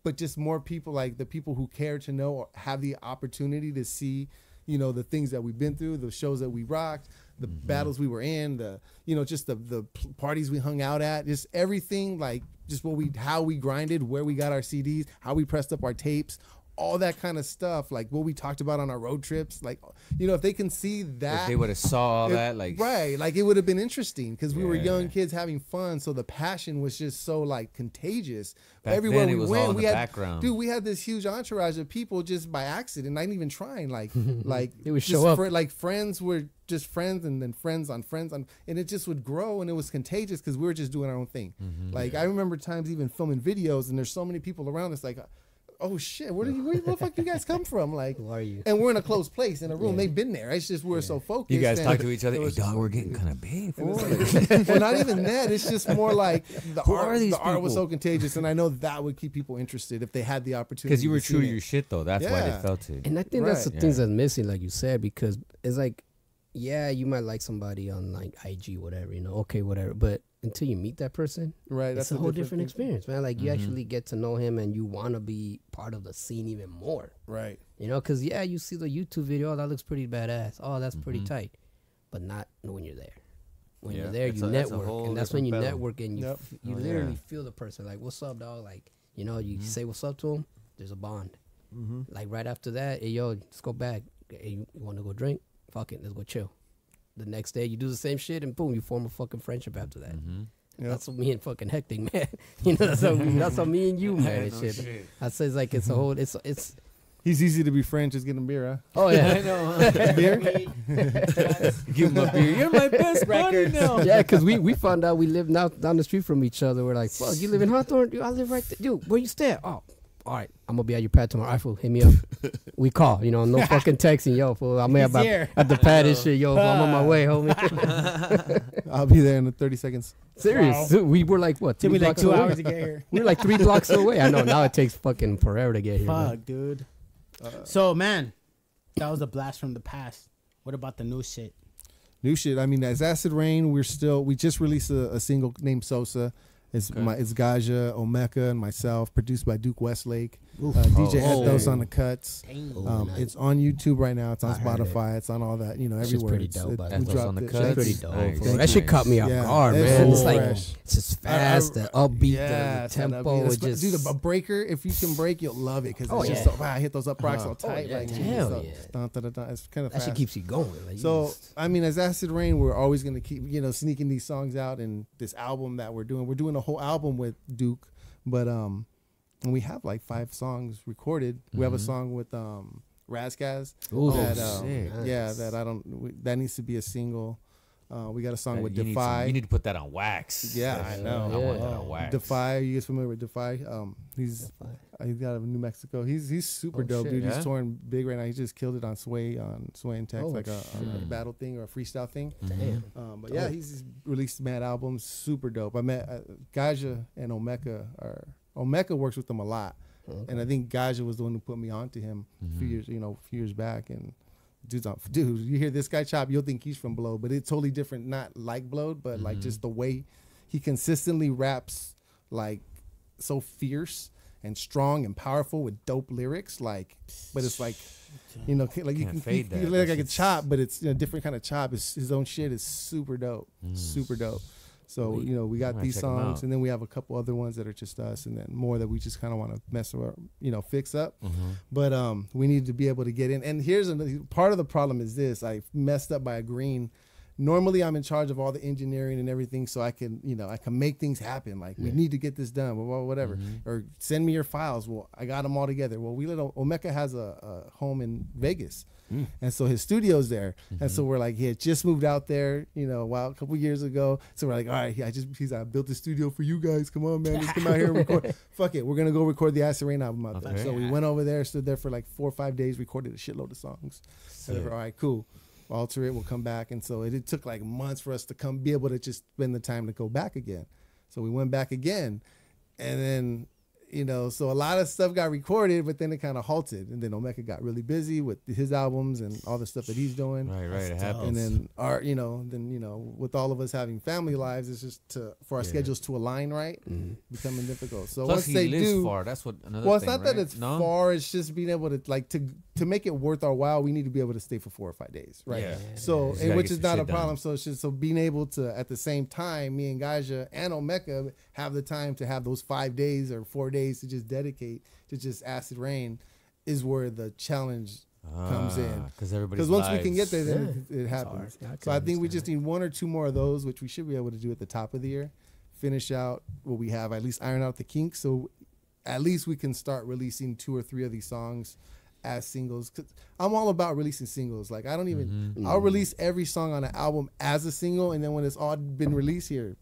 but just more people, like the people who care to know or have the opportunity to see, you know, the things that we've been through, the shows that we rocked, the battles we were in, the, you know, just the parties we hung out at, just everything, like just how we grinded, where we got our CDs, how we pressed up our tapes, all that kind of stuff, like what we talked about on our road trips, like, you know, if they can see that, if they would have saw all that, like right, like it would have been interesting because we were young kids having fun, so the passion was just so like contagious. Back Everywhere then, it we was went, all in we the had background. dude, we had this huge entourage of people just by accident, not even trying, like They would just show up. like friends were just friends, and then friends on, and it just would grow, and it was contagious because we were just doing our own thing. Like I remember times even filming videos, and there's so many people around us, like, oh shit, where the fuck you guys come from? Like, Who are you? and we're in a closed place in a room. They've been there. It's just we're so focused. you guys and talk to each other. it Hey, was dog, we're getting kind of big. fool." well, not even that. It's just more like the Who are these art was people? so contagious, and I know that would keep people interested if they had the opportunity. Because you were to see true to it. your shit, though. That's why they Yeah. felt it. And I think that's the Right. things that's missing, like you said, because it's like, yeah, you might like somebody on like IG, whatever, you know, okay, whatever, but until you meet that person, Right, it's that's a whole different thing. experience, man. Like you actually get to know him, and you want to be part of the scene even more, Right. you know, because yeah, you see the YouTube video, oh, that looks pretty badass, oh, that's pretty tight, but not when you're there. When Yeah, you're there, it's you that's a network, whole and that's when you different battle. network, and you Yep. you Oh, literally yeah. feel the person, like, what's up, dog? Like, you know, you say what's up to him, there's a bond. Like right after that, hey yo, let's go back. Hey, you want to go drink? Fuck it, let's go chill. The next day, you do the same shit, and boom, you form a fucking friendship after that. Yep. That's what me and fucking hectic, man. You know, that's what me and you, man. And shit. I say it's like it's a whole. It's. He's easy to be friends. Just get him beer, huh? Oh yeah. I know. Give him a beer. You're my best buddy now. Yeah, because we found out we live now down the street from each other. We're like, fuck, you live in Hawthorne? Dude, I live right there. Dude, where you stay at? Oh, all right, I'm gonna be at your pad tomorrow. All right, fool, hit me up. We call, you know, no fucking texting, yo, fool. I'm at the pad and shit, yo, fool, I'm on my way, homie. I'll be there in the 30 seconds. Serious. Wow. We were like, what, 3 blocks 2 away? hours to get here. We were like 3 blocks away. I know, now it takes fucking forever to get here. Fuck, dude. So, man, that was a blast from the past. What about the new shit? New shit. I mean, as Acid Rain, we just released a single named Sosa. It's Gaja, Omeka, and myself, produced by Duke Westlake. DJ Ethos on the cuts. It's on YouTube right now. It's on Spotify. It's on all that, you know, everywhere. Pretty dope. We dropped on the it. cuts. Pretty dope. Nice. That shit caught me off guard, man. It's like fresh. it's just fast, the upbeat, the tempo. It just dude, a breaker. If you can break, you'll love it because it's just so. I hit those up rocks so tight. Like hell yeah. It's kind of that fast. shit keeps you going. Like, So I mean, as Acid Rain, we're always gonna keep sneaking these songs out, and this album that we're doing a whole album with Duke, but and we have like 5 songs recorded. We have a song with Razkaz. That needs to be a single. We got a song with Defy. You need to put that on wax. Yeah, I know. I want that on wax. Defy, are you guys familiar with Defy? He's out of New Mexico. He's super dope, shit, dude. yeah? He's touring big right now. He just killed it on Sway and Tech, like a battle thing or a freestyle thing. damn. But yeah, he's released mad albums, super dope. I met Gaja and Omeka. Omeka works with them a lot, and I think Gaja was the one who put me onto him a few years back. And dude, you hear this guy chop, you'll think he's from Blow, but it's totally different. Not like Blow, but like just the way he consistently raps, like so fierce and strong and powerful with dope lyrics. Like, but it's like, like you can fade that. you look like a chop, but it's a different kind of chop. His own shit is super dope, super dope. So we got these songs, and then we have a couple other ones that are just us, and then more that we just kind of want to mess around, fix up. But we need to be able to get in. And here's another part of the problem is this: I messed up by agreeing. Normally, I'm in charge of all the engineering and everything, so I can make things happen. Like we need to get this done, well, whatever, or send me your files. Well, I got them all together. Well, Omeka has a home in Vegas. And so his studio's there, and so we're like, he had just moved out there, a couple years ago. So we're like, all right, I built a studio for you guys. Come on, man, let's come out here and record. Fuck it, we're gonna go record the Acid Rain album out there. So we went over there, stood there for like 4 or 5 days, recorded a shitload of songs. And we're, all right, cool. Alter it, we'll come back. And so it took like months for us to be able to just spend the time to go back again. So we went back again, and then. So a lot of stuff got recorded, but then it kind of halted. And then Omeka got really busy with his albums and all the stuff that he's doing. Right, it happens. And then with all of us having family lives, it's just for our schedules to align right, becoming difficult. So Plus once he they lives do, far. That's what another. well, it's thing, not that right? it's far. It's just being able to to make it worth our while. We need to be able to stay for 4 or 5 days, right? Yeah. So You gotta which get is some not a shit done. problem. So it's just being able to at the same time, me and Gaja and Omeka have the time to have those 5 days or 4 days to just dedicate to just Acid Rain is where the challenge comes in. Because once we can get there, then it happens. hard. So I think we just need 1 or 2 more of those, which we should be able to do at the top of the year. Finish out what we have, at least iron out the kinks. So at least we can start releasing 2 or 3 of these songs as singles. 'Cause I'm all about releasing singles. Like I don't even, I'll release every song on an album as a single, and then when it's all been released, here's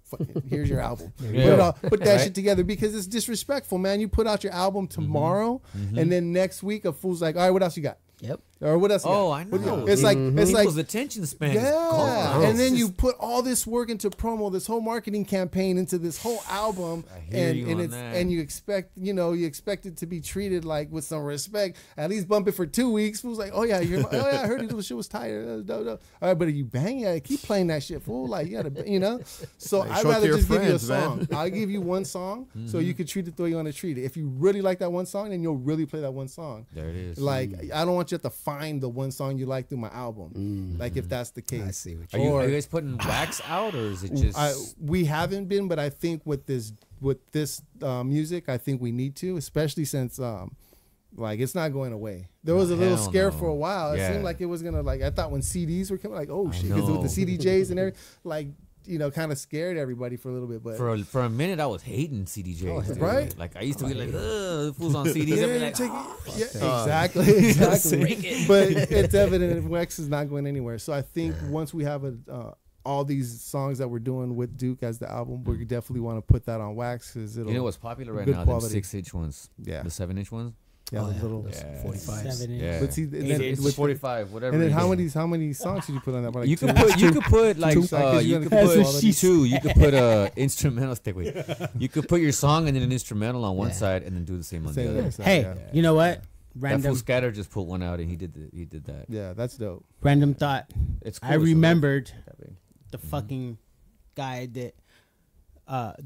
your album. Put that shit together, because it's disrespectful, man. You put out your album tomorrow, and then next week a fool's like, all right, what else you got? Yep. Or what else? You got? I know. It's like People's attention span. Is gone. and then you put all this work into promo, this whole marketing campaign into this whole album, and you expect it to be treated like with some respect. At least bump it for 2 weeks. Fool's like, I heard it shit was tired. All right, but are you banging? Keep playing that shit, fool. Like you gotta, So Like, I'd show it to rather your just give you a friends, man. song. I'll give you one song, so you can treat it the way you want to treat it. If you really like that one song, then you'll really play that one song. There it is. Like I don't want you to find the one song you like through my album. Like if that's the case. I see what Are you guys putting wax out, or is it just? We haven't been, but I think with this music, I think we need to, especially since like it's not going away. There was a little scare for a while. It seemed like it was gonna, like I thought when CDs were coming, like oh shit, because with the CDJs and everything, like kind of scared everybody for a little bit. But For a minute, I was hating CDJs, dude. right? Like I used to be like, ugh, the fools on CDs. I'd be like, exactly. But it's evident Wax is not going anywhere. So I think once we have all these songs that we're doing with Duke as the album, we definitely want to put that on wax because it'll. You know what's popular right good now? quality. The 6-inch ones. Yeah. The 7-inch ones. Yeah, Oh, those yeah. little. Those Yeah. 45. 7 Yeah. But see, and then It's with 45, whatever. and then it is. how many songs did you put on that? Like You two? could put like Two seconds, you you're could gonna put put all these- two. You could put instrumental. Stick with. You could put your song and then an instrumental on one Yeah. side and then do the same on Same the other. episode, Hey, yeah. you know what? That fool Random Scatter just put one out and he did that. Yeah, that's dope. random thought. It's cool. I remembered That big. the fucking guy that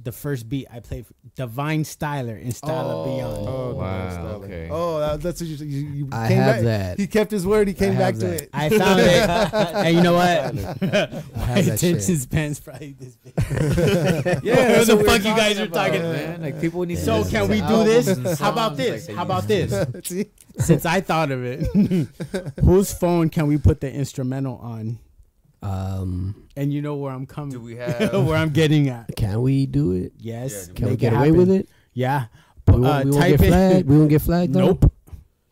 the first beat I played, Divine Styler in Style of Beyond. Oh, Wow, nice, darling. okay. Oh, that's what you I came have back. that. He kept his word. He came I back have to that. it. I found it, and you know what? My have that attention shit. span's probably this big. Yeah, what that's the what fuck we're you guys talking are talking about, man. Like people need to So listen can to we do albums this? and How about songs this? like How about they this? used to. See? Since I thought of it, whose phone can we put the instrumental on? And you know where I'm coming. Do we have? where I'm getting at? Can we do it? Yes. Yeah, Can we make get it away with happen. it? Yeah. We won't, we won't type get it. flagged. We won't get flagged. Though? Nope.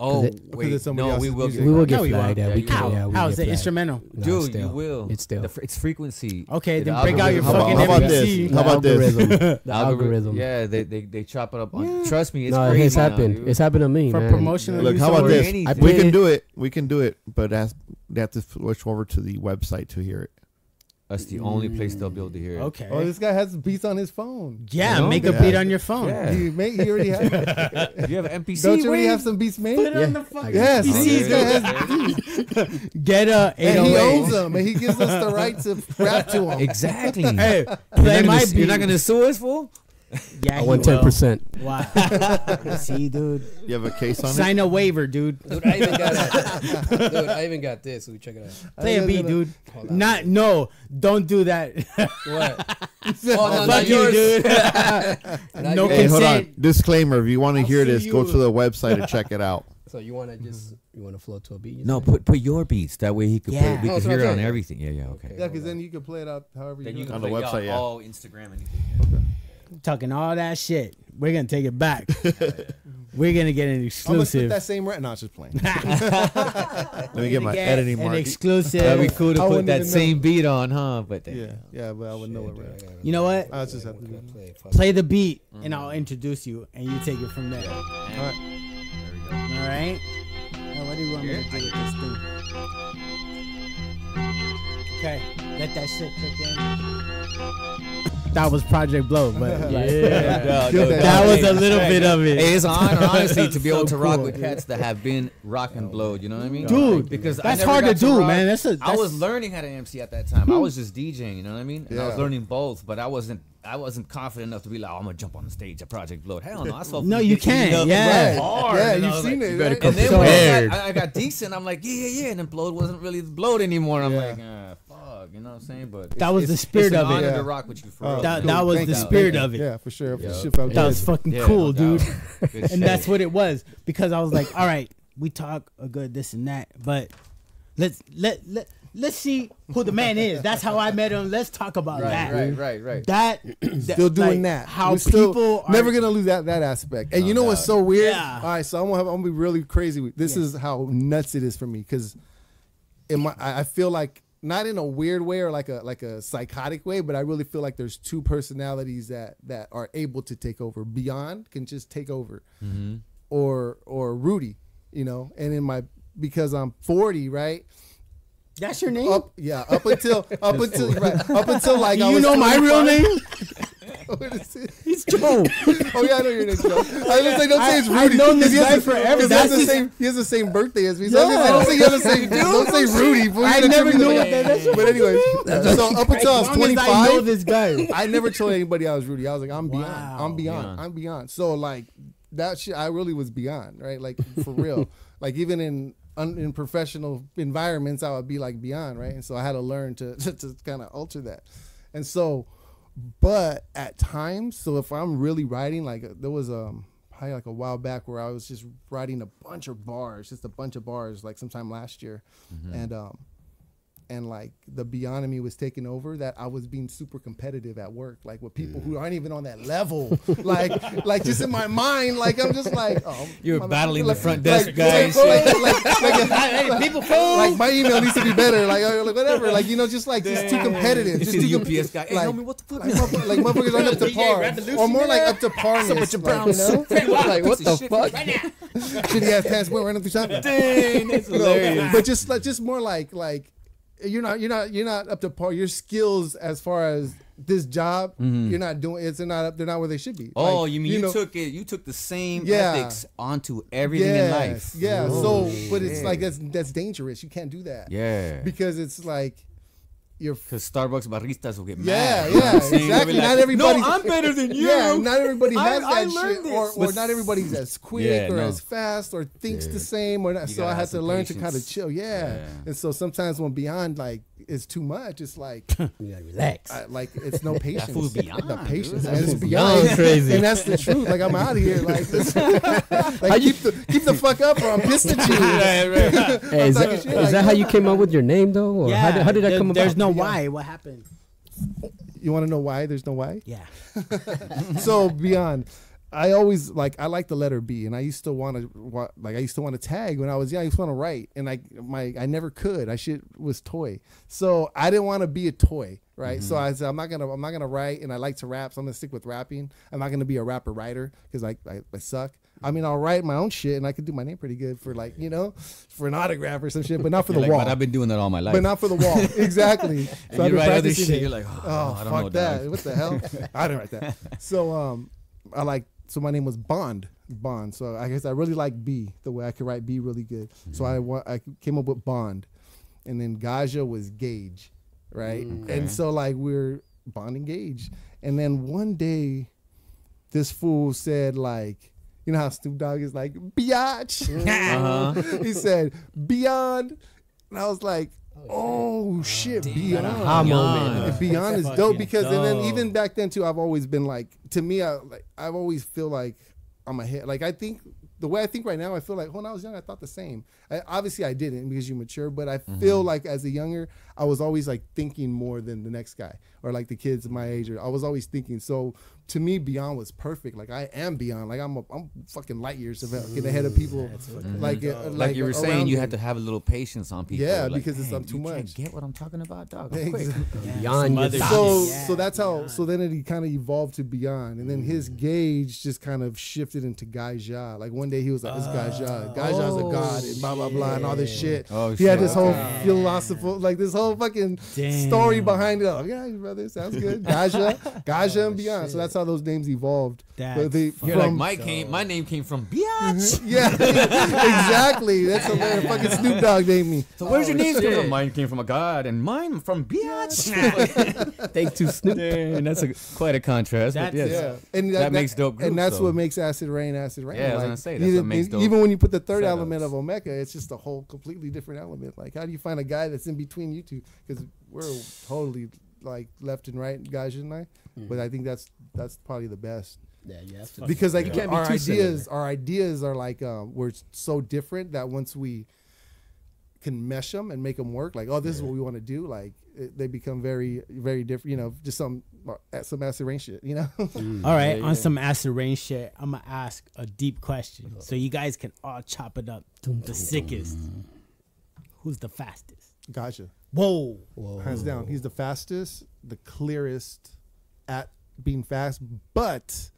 Oh Because wait, it's somebody no, we else's will music. get. We will flagged. get No, we flagged. won't. Yeah, we can. How? Yeah, we How get is it flagged. instrumental? No, Dude, still. you will. It's still. It's frequency. Okay, The then break out your algorithm. fucking How about this? FBC. How about this? The algorithm. Yeah, they chop it up. On, trust me, it's No, crazy. it's happened. Now, dude. It's happened to me, For man. promotional Look, use how about or this? anything. I We played can it. do it. We can do it, but they have to switch over to the website to hear it. That's the only place they'll be able to hear it. Okay. Oh, this guy has beats on his phone. Yeah, You know? make a Yeah. beat on your phone. Yeah. He already has. You have an MPC. Don't you already Wave? have some beats made? Put it on Yeah, the I fucking got Yes, Oh, this there guy it has, Get a and he 808. owns them, and he gives us the right to rap to him. Exactly. Hey, You're play not my gonna- beat. You're not gonna sue us, fool? Yeah, I he won will. 10%. Wow. See, dude. You have a case on it? Sign a waiver, dude. Dude, I even got Dude, I even got this. So we check it out. Play a beat, dude. Hold on. No, don't do that. What? Oh, Fuck not you, yours. dude. Not No yours. Hey, hold on. consent. Disclaimer: if you want to hear sue this, go you. to the website and check it out. So you want to flow to a beat? you No, said? put your beats. That way he could Yeah. put, we Oh, could so hear it okay. on everything. Yeah, okay. Yeah, because then you can play it out however Then you you want. can On the play website, it on yeah. all Instagram anything. Talking all that shit. We're gonna take it back. We're gonna get an I'm gonna spit exclusive. that same rap. No, just playing. Let me get my Get editing an mark. exclusive. That'd be cool to I put wouldn't that even same beat on, huh? But Yeah, but I would know it right. You know what? I just have to do. Play the beat, and I'll introduce you, and you take it from there. All right. All right. Now, what do you want me to do with this thing? Okay, let that shit kick in. That was Project Blow, but yeah, that was a little bit of it. Hey, it's an honor, honestly, to be able So to rock cool. with cats that have been rock and blowed. You know what I mean, Dude, Because I that's never hard got to do, rock. man. I that's was learning how to MC at that time. I was just DJing. You know what I mean? And I was Yeah. learning both, but I wasn't confident enough to be like, oh, I'm gonna jump on the stage at Project Blow. Hell no, I saw No, you can't. Yeah. hard. Yeah, and I you've was seen like, it. you better Right? come And then prepared. when I got decent. I'm like, yeah, and then Blowed wasn't really Blowed anymore. I'm Yeah. like, fuck, you know what I'm saying? But That was the it's spirit an of it. honor Yeah. to rock with you for Oh, real. That cool. was Thank the you. spirit Thank of you. it. Yeah, for sure. Yeah. For sure. That was fucking Yeah, cool, no dude. doubt. Good And shit. that's what it was, because I was like, all right, we talk a good this and that, but let's see who the man is. That's how I met him. Let's talk about that. Right. That Still doing like, that. How We're still people are never gonna lose that aspect. And you know what's so weird? Yeah. All right, so I'm gonna be really crazy. This is how nuts it is for me, because I feel like, not in a weird way or like a psychotic way, but I really feel like there's two personalities that are able to take over. BeOnd can just take over, or Rudy, you know. And because I'm 40, right? That's your name? Up until like I you was know my 25. real name? What is it? He's Joe. Oh yeah, I know your name, Joe. I was gonna say, don't say it's Rudy. I've known this He has guy the- forever. He That's has the his- same. He has the same birthday as me. So I was gonna say, Yeah. don't say you have the same. Don't say Rudy. Fool. I You're never gonna knew trip me that. up. That's your But anyway, so up until I was As long as I know 25, this guy. I never told anybody I was Rudy. I was like, I'm beyond. Wow. I'm beyond. I'm beyond. So like that shit, I really was beyond, right? Like for real. Like even in professional environments, I would be like beyond, right? And so I had to learn to kind of alter that. And so, but at times, so if I'm really writing, like there was probably like a while back where I was just writing a bunch of bars, like sometime last year, and and like the BeOnd in me was taking over, that I was being super competitive at work, like with people who aren't even on that level. like just in my mind, like I'm just like, oh, You're battling the like, front desk like, guys. Hey, people call. like my email needs to be better, like whatever, like just like just too competitive. You Just see too the UPS guy. Hey, like, homie, what the fuck? like motherfuckers aren't up to par, or more like up to parness. Like, what the fuck? Shitty ass pants wearing through something. Dang, that's hilarious. But just more like you're not up to par. Your skills as far as this job, you're not doing. They're not where they should be. Oh, like, you mean you took it? You took the same ethics onto everything in life. Yeah. Oh, So, but it's like that's dangerous. You can't do that. Yeah. Because it's like you're. Because Starbucks baristas will get Yeah, mad. yeah, exactly. Like, Not everybody. No, I'm better than you. Yeah, not everybody has I that learned shit, or this. not everybody's as quick or as fast or thinks the same, or not. You So gotta I had have to some learn to patience. kind of chill. Yeah. And so sometimes when BeOnd like is too much, it's like You gotta relax. like it's no patience. fool's beyond, the dude. patience. That Man, it's fool's beyond crazy. and that's the truth. Like I'm out of here. Like, this, like keep the fuck up, or I'm pissed at you. Hey, is that how you came up with your name though? Or how did that come about? There's no why. What happened? You want to know why? There's no why. Yeah. So BeOnd, I always I like the letter B, and I used to want to tag when I was young. I used to want to write, and I never could. I shit was toy, so I didn't want to be a toy, right? So I said I'm not gonna write, and I like to rap, so I'm gonna stick with rapping. I'm not gonna be a rapper writer because I suck. I mean, I'll write my own shit, and I could do my name pretty good for for an autograph or some shit, but not for the wall. But I've been doing that all my life. But not for the wall. Exactly. So you write other shit, you're like, oh I don't know fuck that. dog. What the hell? I didn't write that. So so my name was Bond. So I guess I really like B, the way I could write B really good. So I came up with Bond, and then Gaja was Gauge, right? And so we're bonding Gauge, and then one day, this fool said you know how Snoop Dogg is like, biatch. He said, BeOnd. And I was like, oh shit, BeOnd. Aha moment. And BeOnd is dope because, and then even back then too, I've always been to me, I've always feel like I'm a hit. I think the way I think right now, I feel like when I was young, I thought the same. Obviously, I didn't because you mature, but I feel like as a younger, I was always thinking more than the next guy or the kids my age. I was always thinking. So to me, BeOnd was perfect. I am BeOnd. I'm fucking light years ahead of people. Like you were saying, you had to have a little patience on people. Yeah, because it's too you much. Can't get what I'm talking about, dog. Beyond your So that's how. So then it kind of evolved to BeOnd, and then his gauge just kind of shifted into Gaja. One day he was like, "This Gaja, Gaja's a god," and blah blah blah, and all this shit. Oh, he had this whole philosophical, this whole fucking story behind it. Oh, yeah, brother, sounds good. Gaja and BeOnd. So that's how those names evolved. You're my name came from biatch. Yeah, exactly. That's hilarious. Fucking Snoop Dogg named me. So where's your name come from? Mine came from a god, and mine from biatch. Thanks to Snoop. Dang, that's quite a contrast. But yes. Yeah, and that makes dope groups, and that's though. what makes Acid Rain. Yeah, I was gonna say that's what makes dope. Even when you put the third setups. element of Omeka, it's just a whole completely different element. How do you find a guy that's in between you two? Because we're totally left and right, guys and I. But I think that's probably the best. Yeah, Because you can't be our too ideas are we're so different that once we can mesh them and make them work, this is what we want to do. They become very, very different. Just some Acid Rain shit. All right, on some Acid Rain shit, I'm gonna ask a deep question so you guys can all chop it up. The sickest. Who's the fastest? Gotcha. Whoa. Hands down, he's the fastest, the clearest at being fast, but.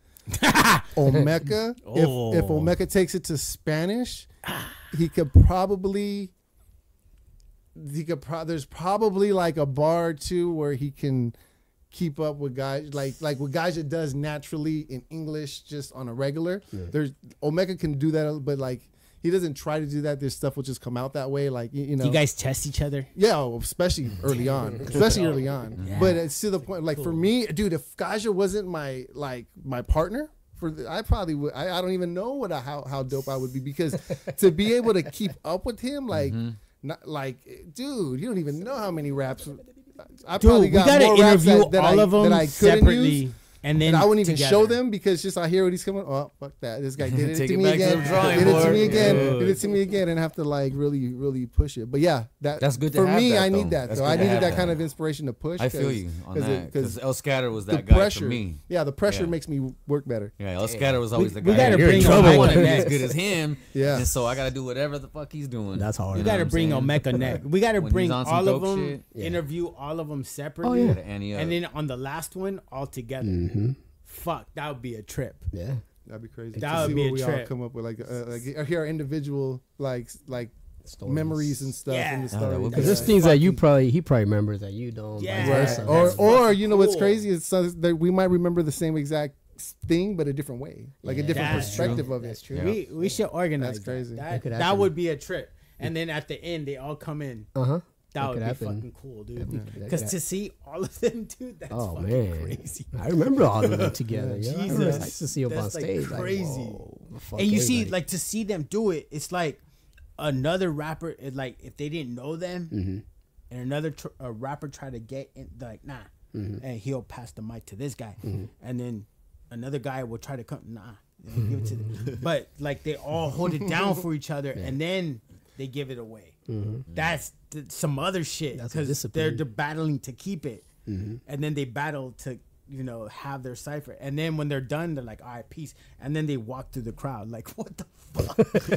Omeka, if Omeka takes it to Spanish, he could probably there's probably a bar or two where he can keep up with guys like what Gaja does naturally in English just on a regular. There's Omeka can do that, but he doesn't try to do that. This stuff will just come out that way. Do you guys test each other? Yeah, especially early on. Yeah. But it's to the point, for me, dude, if Gaja wasn't my partner, I probably would. I don't even know how dope I would be, because to be able to keep up with him, dude, you don't even know how many raps. I probably got more raps that I couldn't use. And then I wouldn't even together. show them because just I hear what he's coming. Oh, fuck that! This guy did it Take to it me back to again. the drawing Did it to board. me again. Yeah. Did it to me again, and have to like really push it. But yeah, That's good to for have me. that, I need though. that. That's though. good I to needed have that that. kind of inspiration to push. I feel you on that because El Scatter was the that guy pressure, for me. Yeah, the pressure Yeah. makes me work better. Yeah, El Scatter was always the guy. we gotta You're in bring trouble. Omega I want to be next. as good as him. Yeah. and so I got to do whatever the fuck he's doing. That's hard. We You know got to what I'm bring saying? Omega next. We got to When he's bring on some all of dope them, shit. Yeah. interview all of them separately. Oh, yeah. Gotta ante up. And then on the last one, all together. Mm-hmm. Fuck, that would be a trip. Yeah. That'd be crazy. That to would see be what a we all trip. come up with, like hear our individual like Stories. memories and stuff. Yeah. in the Oh, that story. would be Because there's Yeah. things that he probably remembers that you don't. Yeah. vice Right. versa. That's Or fucking you know what's cool. crazy is that we might remember the same exact thing, but a different way, like a different That's perspective of That's it. true. Yeah. We should organize. That's crazy. That, could that happen. would be a trip. And then at the end, they all come in. Uh-huh. That would could be happen. fucking cool, dude. that Because could to see all of them, dude, that's Oh fucking man, crazy. I remember all of them together. Yeah, I Jesus. remember I used to see up on That's, like, stage. crazy. whoa, fuck And you see, everybody. like, to see them do it, it's like another rapper, like, if they didn't know them, Mm-hmm. and another a rapper try to get in, like, nah, Mm-hmm. and he'll pass the mic to this guy, and then another guy will try to come, nah, give it to them. But like they all hold it down for each other, and then they give it away. That's some other shit That's a because discipline. they're battling to keep it, and then they battle to have their cipher, and then when they're done, they're like, all right, peace, and then they walk through the crowd like, what the fuck?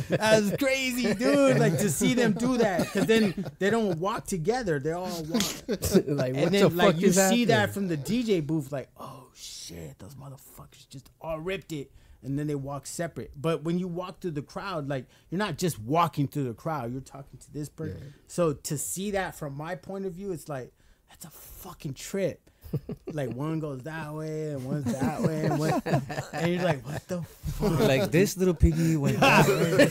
That's crazy, dude. Like to see them do that, because then they don't walk together, they all walk. like, what And the then like fuck you is see that happening? from the DJ booth, like, oh shit, those motherfuckers just all ripped it, and then they walk separate. But when you walk through the crowd, like you're not just walking through the crowd, you're talking to this person. So to see that from my point of view, it's like that's a fucking trip. Like one goes that way and one's that way, and you're like, what the fuck? Like this little piggy went that way.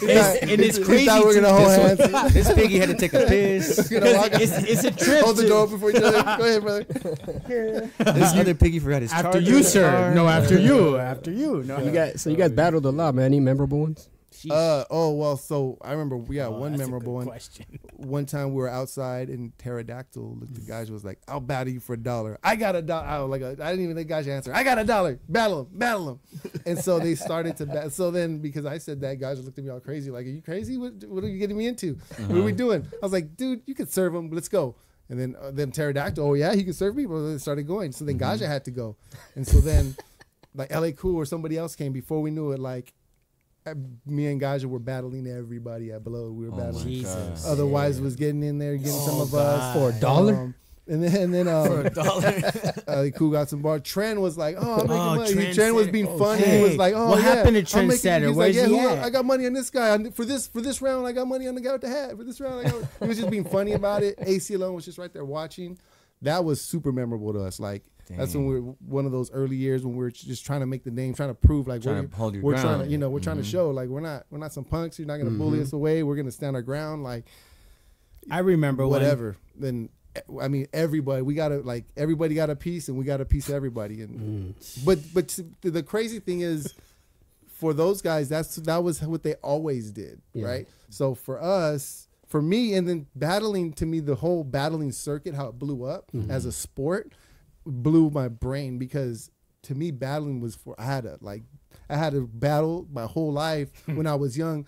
And it's crazy. Thought we were gonna hold hands. This piggy had to take a piss. It's a trip. Hold the to- door open for each other. Go ahead, brother. This other piggy forgot his After charger you, in the sir. car. No, after you. After you. No, You guys battled a lot, man. Any memorable ones? So I remember we got one that's a memorable good one. question. One time we were outside and Pterodactyl, the guys was like, "I'll battle you for $1." I got $1. I didn't even let guys answer. I got $1. Battle him. And so they started to battle. So then because I said that, guys looked at me all crazy, like, "Are you crazy? What are you getting me into? What are we doing?" I was like, "Dude, you could serve him. Let's go." And then Pterodactyl, oh yeah, he could serve me. Well, they started going. So then Gaja had to go, and so then like LA Cool or somebody else came before we knew it. Like me and Gaja were battling everybody at Below. We were battling. Jesus. Otherwise, was getting in there, getting some of us For $1? and then For $1. LA Cool got some bar. Trent was like, "Oh, I'm making money." Trent Trent was said- being oh, funny. hey, He was like, "Oh, what yeah, happened to I'm making-" Trendsetter? He's Where's like, he "Yeah, at?" I got money on this guy. For this round, I got money on the guy with the hat. For this round, I got." He was just being funny about it. AC alone was just right there watching. That was super memorable to us. Like that's when we were one of those early years when we were just trying to make the name, trying to prove like Trying to hold your we're trying ground. to, we're trying to show like we're not some punks. You're not gonna bully us away. We're gonna stand our ground. Like I remember whatever. Then I mean everybody everybody got a piece and we got a piece of everybody. And but the crazy thing is for those guys that was what they always did, right? So for me, and then battling, to me, the whole battling circuit, how it blew up as a sport, blew my brain, because to me, battling was I had to battle my whole life when I was young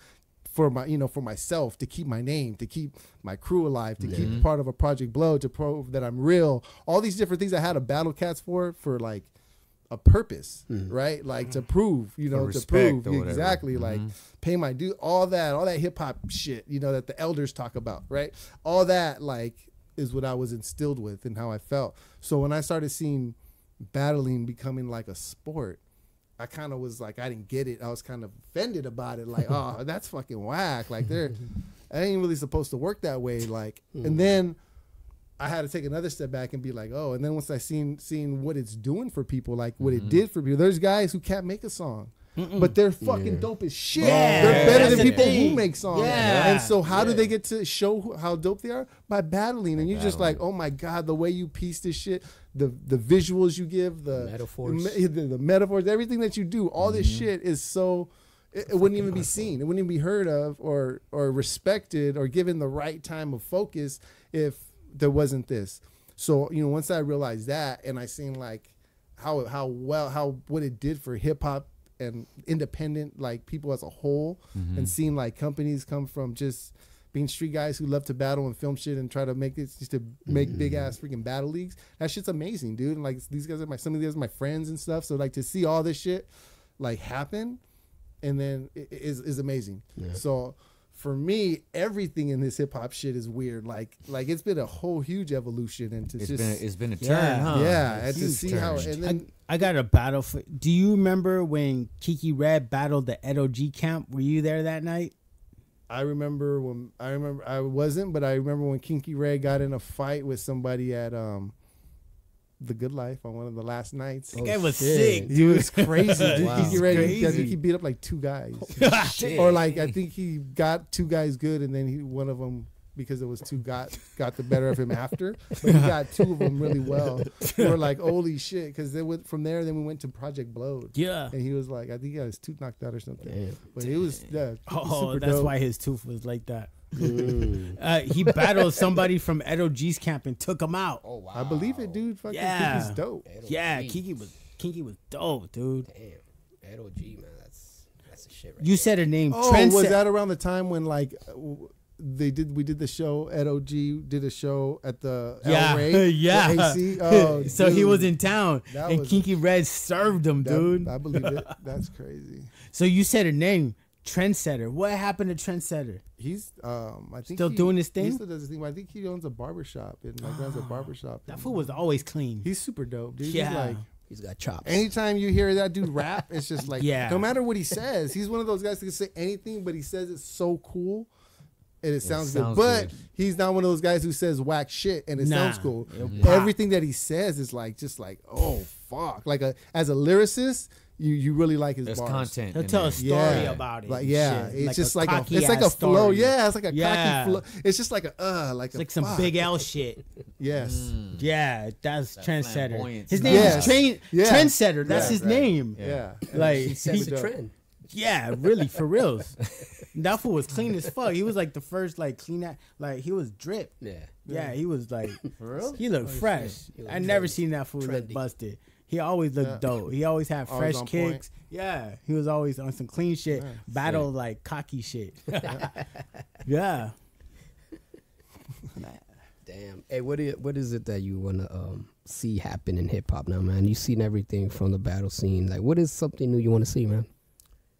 for myself, to keep my name, to keep my crew alive, to keep part of a Project Blow, to prove that I'm real. All these different things I had to battle cats for like a purpose, right? Like to prove, to respect prove or whatever. exactly, like pay my due, all that hip hop shit, that the elders talk about, right? All that like is what I was instilled with and how I felt. So when I started seeing battling becoming like a sport, I kind of was like, I didn't get it. I was kind of offended about it. Like, oh, that's fucking whack. Like I ain't really supposed to work that way. Like, and then I had to take another step back and be like, oh, and then once I seen what it's doing for people, like what it did for people, there's guys who can't make a song, but they're fucking dope as shit. Yeah, They're better that's than the people thing. who make songs. Yeah. And so how do they get to show how dope they are? By battling. And you're just like, oh my God, the way you piece this shit, the visuals you give, the Metaphors. the metaphors, everything that you do, all this shit is so, it wouldn't even be seen. It wouldn't even be heard of or respected or given the right time of focus if there wasn't this. So, once I realized that and I seen like what it did for hip hop and independent like people as a whole, and seeing like companies come from just being street guys who love to battle and film shit and try to make this just to make big ass freaking battle leagues. That shit's amazing, dude. And like these guys are some of these guys are my friends and stuff. So like to see all this shit like happen, and then is amazing. Yeah. So for me, everything in this hip hop shit is weird. Like it's been a whole huge evolution into it's been a turn, huh? Yeah, and to see turn. How and then I got a battle for. Do you remember when Kiki Red battled the Edo G camp? Were you there that night? I remember I wasn't, but I remember when Kinky Ray got in a fight with somebody at The Good Life on one of the last nights. That guy was sick. He was crazy. Dude. Wow. Kinky Ray, I think he beat up like 2 guys. Or like I think he got 2 guys good, and then one of them, because it was 2 got the better of him after, but he got 2 of them really well. We were like, holy shit, because from there then we went to Project Blowed. Yeah, and he was like, I think he got his tooth knocked out or something. Damn. But it was super that's dope. why his tooth was like that. He battled somebody from Edo G's camp and took him out. Oh wow! I believe it, dude. Fucking Yeah. Kinky's dope. Edo Yeah, G. Kinky was dope, dude. Damn, Edo G, man, that's the shit. Right You said her name. Oh, Trendset- was that around the time when like we did the show? Ed OG did a show at the El Rey, yeah. the AC. Oh, so he dude. was in town, That and was- Kinky Red served him, dude. I believe it. That's crazy. So you said her name, Trendsetter. What happened to Trendsetter? He's I think Still doing his He thing? still does his thing. But I think he owns a barbershop and like runs a barbershop. That fool was always clean. He's super dope, dude. Yeah. He's like, He's got chops. anytime you hear that dude rap, it's just like, Yeah. no matter what he says, he's one of those guys that can say anything, but he says it so cool. And it sounds good. sounds But good. he's not one of those guys who says whack shit and it Nah. sounds cool. It'll pop. Everything that he says is like, just like, oh, fuck. Like as a lyricist, you really like his There's bars. content. He'll in tell there. a story Yeah. about it. Like, and yeah, shit. it's just like cocky it's like ass a flow. story. Yeah, it's like a Yeah. cocky flow. It's just like It's like some fuck. big L shit. Yes. Yeah, that's Trendsetter. flamboyance. His name Yes. is Yeah. Trendsetter. That's Yeah, his right. name. Yeah. Like he sets Super a dope. trend. yeah, really for reals. That fool was clean as fuck. He was like the first like clean like he was drip. Yeah. Yeah, he was like For real? he looked fresh. He looked I never trendy. seen that fool look Trendy. busted. He always looked dope. He always had Always fresh on kicks. Yeah, he was always on some clean shit. Yeah, Battle like cocky shit. Yeah. Damn. Hey, what is it that you wanna see happen in hip hop now, man? You've seen everything from the battle scene. Like, what is something new you want to see, man?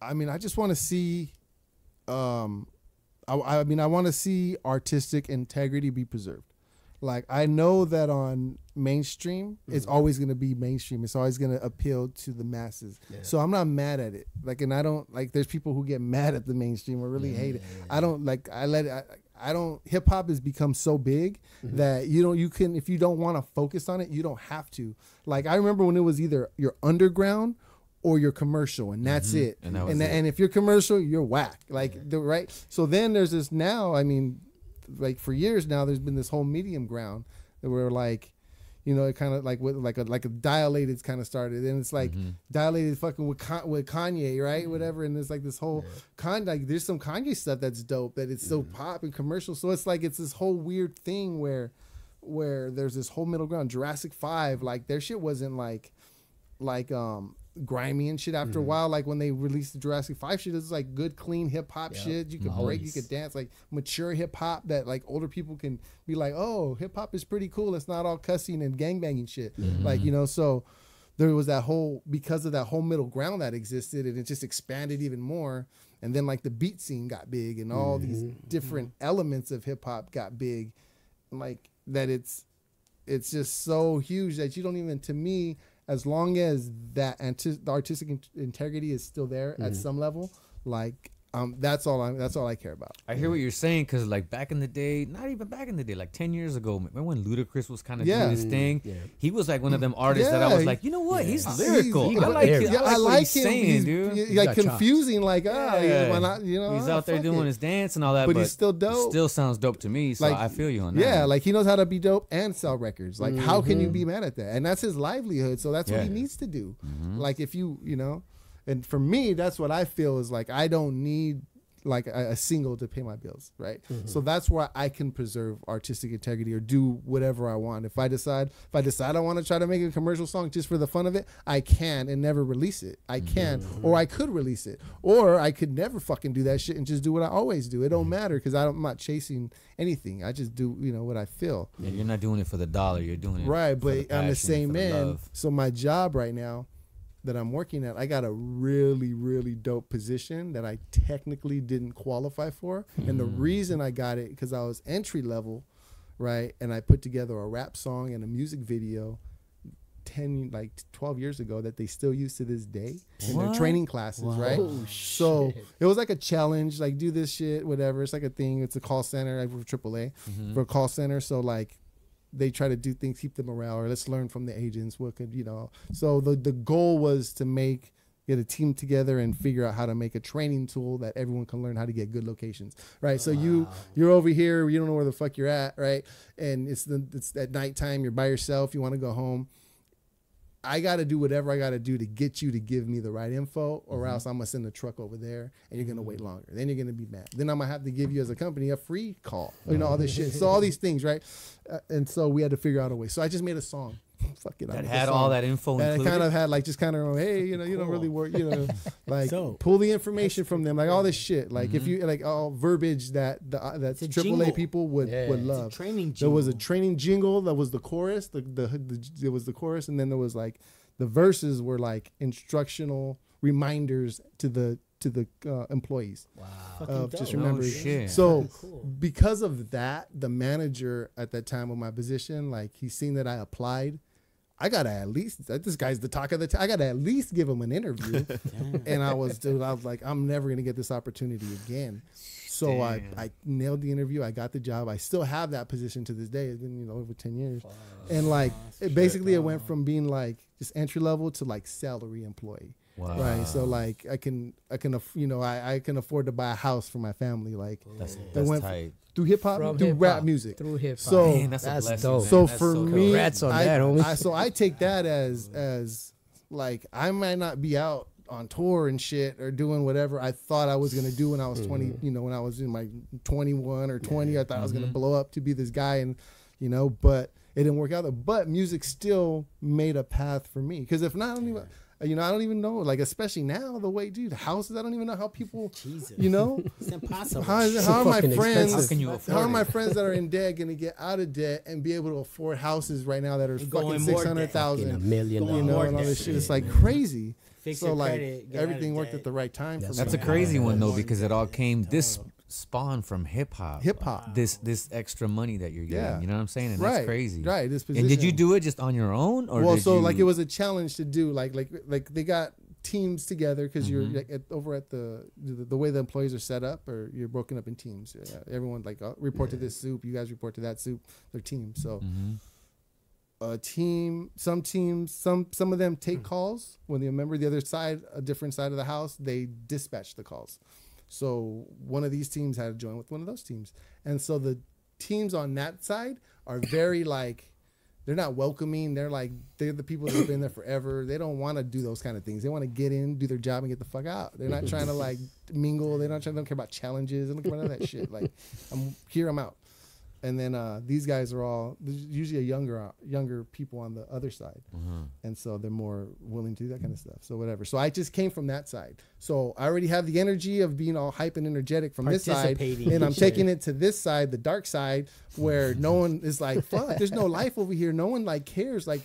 I mean, I just want to see, I want to see artistic integrity be preserved. Like, I know that on mainstream, it's always going to be mainstream. It's always going to appeal to the masses. Yeah. So I'm not mad at it. Like, and I don't, like, there's people who get mad at the mainstream or really hate it. I don't, like, I don't, hip hop has become so big that you can, if you don't want to focus on it, you don't have to. Like, I remember when it was either your underground or your commercial, and that's it. And that was it. And if you're commercial, you're whack. Like, right? So then there's this now, I mean, like for years now, there's been this whole medium ground that we're like, it kind of like with like a dilated kind of started, and it's like dilated fucking with Kanye, right? Whatever, and there's like this whole like there's some Kanye stuff that's dope that it's so pop and commercial. So it's like it's this whole weird thing where there's this whole middle ground. Jurassic 5, like their shit wasn't like grimy and shit after a while. Like when they released the Jurassic 5 shit, it's like good clean hip hop shit. You could break, you could dance, like mature hip hop that like older people can be like, oh, hip hop is pretty cool. It's not all cussing and gangbanging shit. Like, so there was that whole, because of that whole middle ground that existed, and it just expanded even more. And then like the beat scene got big, and all these different elements of hip hop got big. Like that it's just so huge that you don't even, to me, as long as that the artistic integrity is still there at some level, like that's all I care about. I hear what you're saying, because like back in the day, not even back in the day, like 10 years ago, remember when Ludacris was kind of doing his thing? Yeah. He was like one of them artists that I was like, you know what? He's lyrical. He I got like lyrics. it. I like what he's him. saying, dude. Like got confusing, like why not? He's out there doing his dance and all that, but he's still dope. Still sounds dope to me. So Like, I feel you on that. Yeah, like he knows how to be dope and sell records. Like how can you be mad at that? And that's his livelihood. So that's what he needs to do. Like if you and for me, that's what I feel is like I don't need like a single to pay my bills, right? So that's where I can preserve artistic integrity or do whatever I want. If I decide I want to try to make a commercial song just for the fun of it, I can and never release it. I can, or I could release it, or I could never fucking do that shit and just do what I always do. It don't matter because I'm not chasing anything. I just do, you know, what I feel. Yeah, you're not doing it for the dollar. You're doing it right. For but the on the passion, same for the end, love. so my job right now that I'm working at, I got a really, really dope position that I technically didn't qualify for. And the reason I got it, because I was entry level, right? And I put together a rap song and a music video 12 years ago that they still use to this day in their training classes, right? So it was like a challenge, like do this shit, whatever. It's like a thing. It's a call center. I work for AAA for a call center. So like, they try to do things, keep the morale, or let's learn from the agents. What could, you know? So the goal was to get a team together and figure out how to make a training tool that everyone can learn how to get good locations, right? So you're over here, you don't know where the fuck you're at, right? And it's at nighttime, you're by yourself, you want to go home. I got to do whatever I got to do to get you to give me the right info, or else I'm going to send a truck over there and you're going to wait longer. Then you're going to be mad. Then I'm going to have to give you as a company a free call, you know, all this shit. So all these things, right? And so we had to figure out a way. So I just made a song. Fuck it. That had all that info and included? it kind of had like, just kind of, hey, you know, you don't really work, you know, like pull the information from them, like all this shit. Like if you, like all verbiage that AAA people would love. It's a training jingle. There was a training jingle that was the chorus, it was the chorus, and then there was like, the verses were like instructional reminders to the employees. Wow. Just remember. So because of that, the manager at that time of my position, like he's seen that I applied. I gotta at least, this guy's the talk of the town. I gotta at least give him an interview. And I was like, I'm never gonna get this opportunity again. So I nailed the interview. I got the job. I still have that position to this day. It's been, you know, over 10 years. And like, it went from being like just entry level to like salary employee. Wow. Right. So like I can afford to buy a house for my family. Like that's tight. Through hip hop, through rap music. Through hip hop. So man, that's dope. So that's for so me, congrats on that, homie. So I take that as like, I might not be out on tour and shit or doing whatever I thought I was going to do when I was 20, you know, when I was in my 21 or 20, I thought I was going to blow up to be this guy, and, you know, but it didn't work out. But music still made a path for me. Cause if not, I don't even know, like, especially now, the way, dude, houses, I don't even know how people, you know, it's impossible. How are my friends, how are my friends that are in debt going to get out of debt and be able to afford houses right now that are fucking 600,000, $1 million, you know, and all this shit? It's like crazy. So like everything worked at the right time. That's a crazy one though, because it all came, this spawned from hip hop. This extra money that you're getting. You know what I'm saying? And that's crazy. Right. This position. And did you do it just on your own, or like it was a challenge to do. Like they got teams together because you're like over at the way the employees are set up, or you're broken up in teams. Everyone like report to this soup. You guys report to that soup. They're teams. So. A team, some of them take calls when they remember the other side, a different side of the house, they dispatch the calls. So one of these teams had to join with one of those teams. And so the teams on that side are very like, they're not welcoming. They're the people that have been there forever. They don't want to do those kind of things. They want to get in, do their job, and get the fuck out. They're not trying to like mingle. They don't care about challenges. They don't care about none of that shit. Like, I'm here, I'm out. And then these guys are all usually younger people on the other side, and so they're more willing to do that kind of stuff. So whatever. So I just came from that side. So I already have the energy of being all hype and energetic from this side, and I'm taking it to this side, the dark side, where no one is like, "Fuck, there's no life over here. No one like cares. Like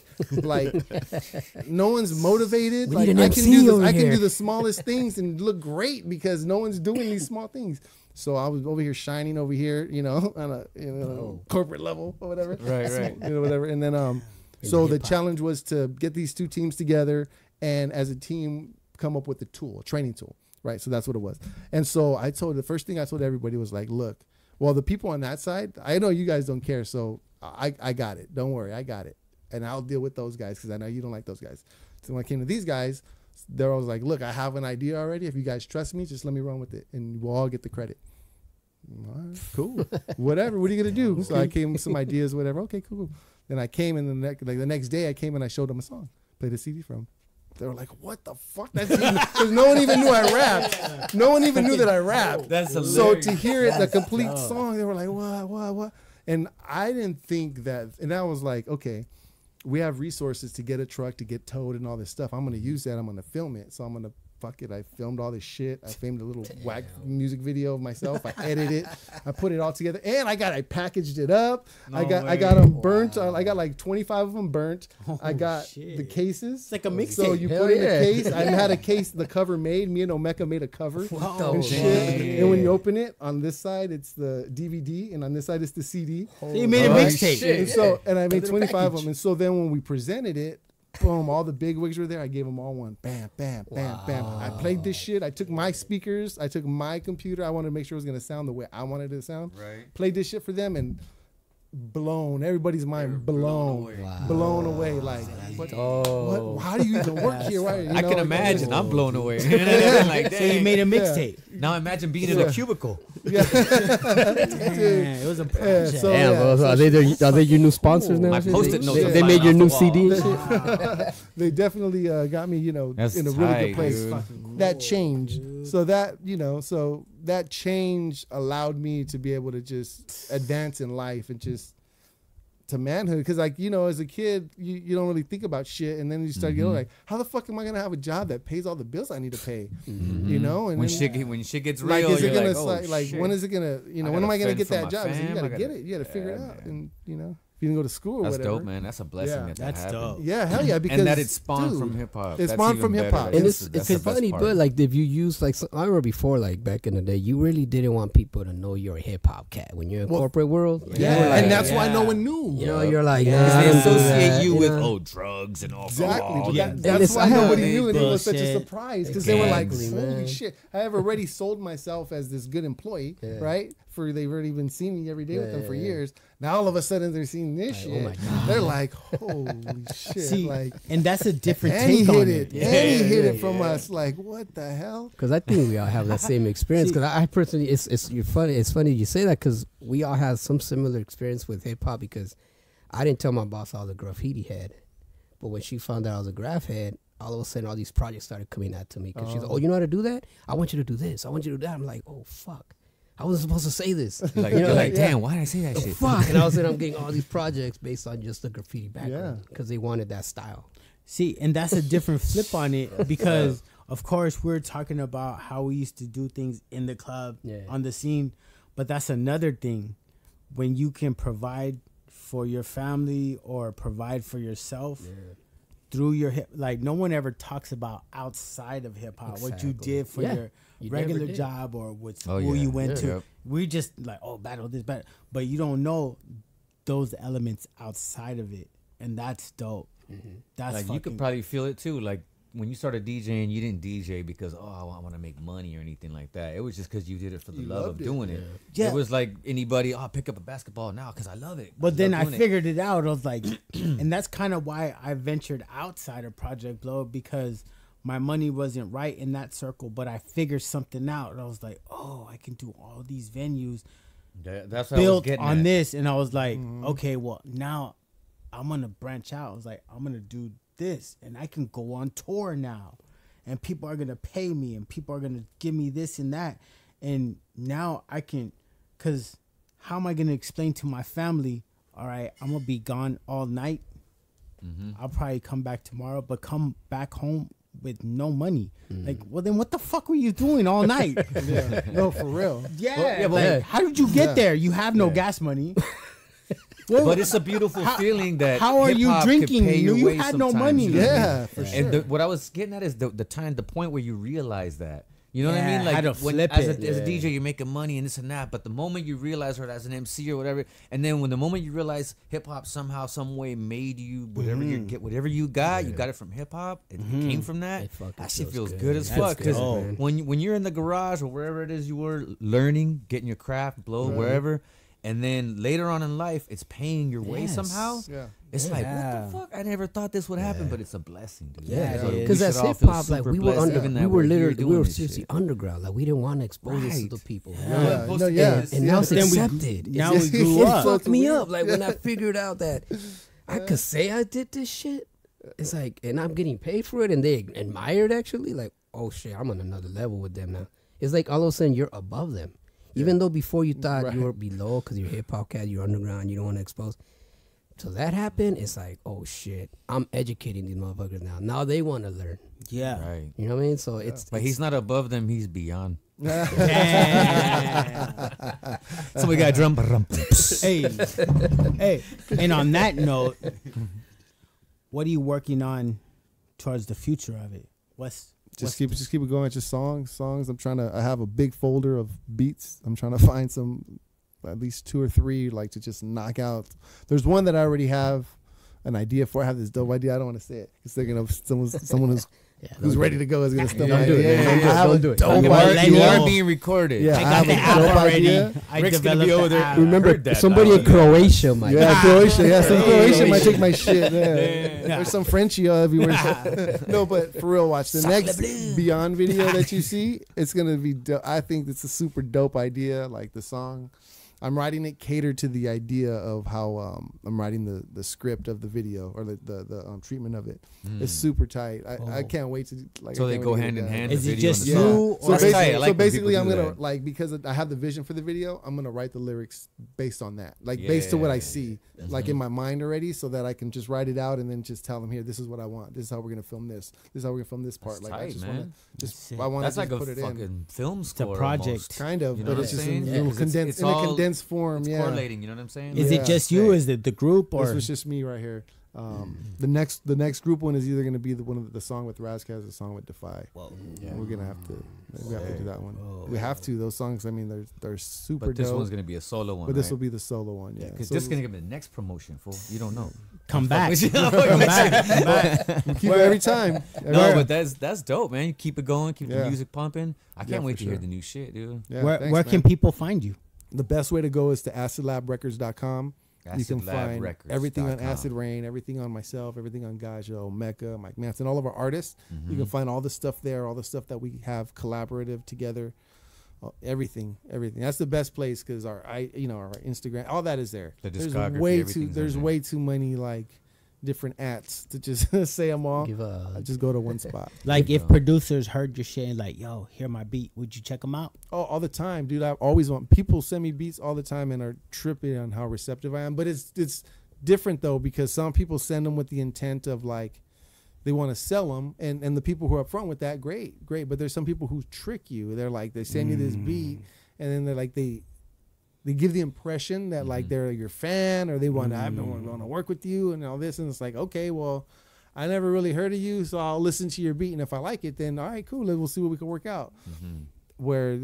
no one's motivated. Like I can do the smallest things and look great because no one's doing these small things." So I was over here shining over here, you know, on a corporate level or whatever. Right. You know, whatever. And then, so the challenge was to get these two teams together and as a team come up with a training tool. Right. So that's what it was. And so the first thing I told everybody was like, look, well, the people on that side, I know you guys don't care. So I got it. Don't worry. I got it. And I'll deal with those guys because I know you don't like those guys. So when I came to these guys, they're always like, look, I have an idea already. If you guys trust me, just let me run with it and we'll all get the credit. All right, cool. Whatever. What are you going to do? Okay. So I came with some ideas, whatever. Okay, cool. Then I came and the next day I came and I showed them a song, played a CD from. They were like, "What the fuck?" Because no one even knew I rapped. No one even knew that I rapped. That's hilarious. So to hear it, the complete song, they were like, "What?" And I didn't think that. And I was like, "Okay, we have resources to get a truck, to get towed, and all this stuff. I'm gonna use that. I'm gonna film it. So I'm gonna." Fuck it, I filmed all this shit. I filmed a little whack music video of myself. I edited it. I put it all together. And I packaged it up. I got them burnt. I got like 25 of them burnt. I got the cases. It's like a mixtape. So you put in the case. I had a case, the cover made. Me and Omeka made a cover and shit. And when you open it, on this side, it's the DVD. And on this side, it's the CD. So you made a mixtape. And I made 25 of them. And so then when we presented it, boom, all the big wigs were there. I gave them all one. Bam, bam, bam, bam. I played this shit. I took my speakers. I took my computer. I wanted to make sure it was going to sound the way I wanted it to sound. Right. Played this shit for them and blown. Everybody's mind blown. Blown away. Like, what? How do you even work here? Right? I can imagine. I'm blown away. Like, so you made a mixtape. Now imagine being in a cubicle. Damn, it was a project. So, are they your new sponsors now? My Post-it notes. They made your new CD and shit? They definitely got me, That's in a really tight, good place. dude. That change. So that, that change allowed me to be able to just advance in life and just to manhood. Because, like, as a kid, you don't really think about shit. And then you start getting like, how the fuck am I going to have a job that pays all the bills I need to pay? And when shit gets real, like, is it you're gonna shit. when is it going to, when am I going to get that job? So you got to get it. You got to figure it out. And, if you didn't go to school or that's whatever. dope, man. That's a blessing that That's happened. dope. Yeah, hell yeah. Because, and that it spawned from hip hop. It spawned from hip hop. And That's it's the best funny, part. but like if you use like I remember before, like back in the day, you really didn't want people to know you're a hip hop cat when you're in corporate world. Yeah, and that's why no one knew. You're like, they associate you with drugs and alcohol. Exactly. That's why nobody knew, and it was such a Bullshit. surprise because they were like, Exactly, "Holy man. shit!" I have already sold myself as this good employee, right? They've already been seeing me every day with them for years. Now all of a sudden they're seeing this shit. my God. They're like, "Holy shit!" See, like, and that's a different and he take hit on it. it. And he hit it from us. Like, what the hell? Because I think we all have that same experience. Because I personally, it's funny you say that because we all have some similar experience with hip hop. Because I didn't tell my boss I was a graffiti head, but when she found out I was a graph head, all of a sudden all these projects started coming out to me. Because she's like, "Oh, you know how to do that? I want you to do this. I want you to do that." I'm like, "Oh fuck, I wasn't supposed to say this." You're like, damn, why did I say that shit? Fuck, and all of a sudden I'm getting all these projects based on just the graffiti background because they wanted that style. See, and that's a different flip on it because, of course, we're talking about how we used to do things in the club, on the scene, but that's another thing. When you can provide for your family or provide for yourself through your hip, like no one ever talks about outside of hip hop, what you did for your regular job or what school you went to. Yep. We just like, battle this, battle, but you don't know those elements outside of it, and that's dope. That's like you could probably feel it too. Like when you started DJing, you didn't DJ because I want to make money or anything like that. It was just because you did it for the love of doing it. Yeah. It was like anybody, pick up a basketball now because I love it. But then I figured it out. I was like, and that's kind of why I ventured outside of Project Blow because my money wasn't right in that circle. But I figured something out. And I was like, I can do all these venues that's what I was built getting on at. this. And I was like, okay, well, now I'm going to branch out. I was like, I'm going to do this and I can go on tour now and people are going to pay me and people are going to give me this and that. And now I can, because how am I going to explain to my family, all right, I'm going to be gone all night. I'll probably come back tomorrow, but come back home with no money. Like, well, then what the fuck were you doing all night? No, for real. How did you get there? You have no gas money. But it's a beautiful feeling that how are you hip-hop drinking? could pay your You way had no sometimes, money. you know what I mean? Yeah, for sure. And what I was getting at is the point where you realize that. You know what I mean? how Like to when, flip as a it. DJ, you're making money and this and that. But the moment you realize, or as an MC or whatever, and then when the moment you realize hip hop somehow, some way made you whatever you get, whatever you got it from hip hop. It came from that. That shit feels good as fuck. Because when you're in the garage or wherever it is you were learning, getting your craft, blow wherever. And then later on in life, it's paying your way somehow. Yeah. It's like, what the fuck? I never thought this would happen, but it's a blessing, dude. Because we as should all hip feel hop, like super we were blessed living that we were way. literally You're we were doing this seriously shit. underground. Like we didn't want to expose this to the people. You know? And now it's Then we- accepted. now we grew It up. fucked me up. Like when I figured out that I could say I did this shit. it's like, and I'm getting paid for it, and they admire it actually. Like, oh shit, I'm on another level with them now. It's like all of a sudden you're above them, even though before you thought you were below because you're hip hop cat, you're underground, you don't want to expose. So that happened. It's like, oh shit, I'm educating these motherfuckers now. Now they want to learn. Yeah, Right. You know what I mean? So But he's not above them. He's beyond. Somebody got a drum. hey. And on that note, what are you working on towards the future of it? Just keep it going. Just songs. I have a big folder of beats. I'm trying to find at least 2 or 3, like to just knock out. There's one that I already have an idea for. I have this dope idea. I don't want to say it because they're gonna someone who's ready to go is gonna steal my idea. Don't do it. You are being recorded. Yeah, I got the app already. I Rick's gonna developed be over the there. app. Remember, somebody in Croatia might. Yeah, Croatia. Yeah, some Croatian might take my shit. Yeah. There's some Frenchie everywhere. No, but for real, watch the next BeOnd video that you see. It's gonna be. I think it's a super dope idea. Like the song. I'm writing it catered to the idea of how I'm writing the script of the video or the treatment of it. It's super tight. I can't wait to like. So they go hand in hand. Is the it video just and the you? song. So Or basically, I'm gonna like because I have the vision for the video. I'm gonna write the lyrics based on that, like based to what I see, like in my mind already, so that I can just write it out and then just tell them here, this is what I want. This is how we're gonna film this. This is how we're gonna film this part. That's like I tight, just man. want to just That's I want That's to like a put it in. fucking film score. project. Almost. Kind of, You know but what it's I'm just saying? in, Yeah, 'cause condensed, it's in a all- condensed form. It's Yeah. correlating. You know what I'm saying? Is it just you? Is it the group? Or This was just me right here. The next group one is either going to be one of the song with Razkaz, the song with Defy. We're gonna have to do that one. We have to. Those songs. I mean, they're super But this dope. one's gonna be a solo one. But this right? will be the solo one. Yeah. Because So this is gonna give me the next promotion, fool. You don't know. come back? Keep Come back. keep it every time. No, but that's dope, man. You keep it going, keep the Yeah. music pumping. I can't Yeah, wait for to hear sure. the new shit, dude. Yeah, Where thanks, can man. people find you? The best way to go is to acidlabrecords.com. You can find everything on Acid Rain, everything on myself, everything on Gajo, Mecca, Mike Manson, all of our artists. You can find all the stuff there, all the stuff that we have collaborative together. Everything. That's the best place because our Instagram, all that is there. The There's discography, way everything's too. There's on there. way too many like different ats to just say them all. I just go to one spot. Like if producers heard your shit and like, yo, hear my beat, would you check them out? Oh, all the time, dude. I always want people send me beats all the time and are tripping on how receptive I am. But it's different though because some people send them with the intent of like they want to sell them, and the people who are upfront with that, great. But there's some people who trick you. They're like they send you this beat, and then they're like they give the impression that like they're your fan or they want to work with you and all this, and it's like okay, well. I never really heard of you, so I'll listen to your beat, and if I like it, then all right, cool. We'll see what we can work out. Where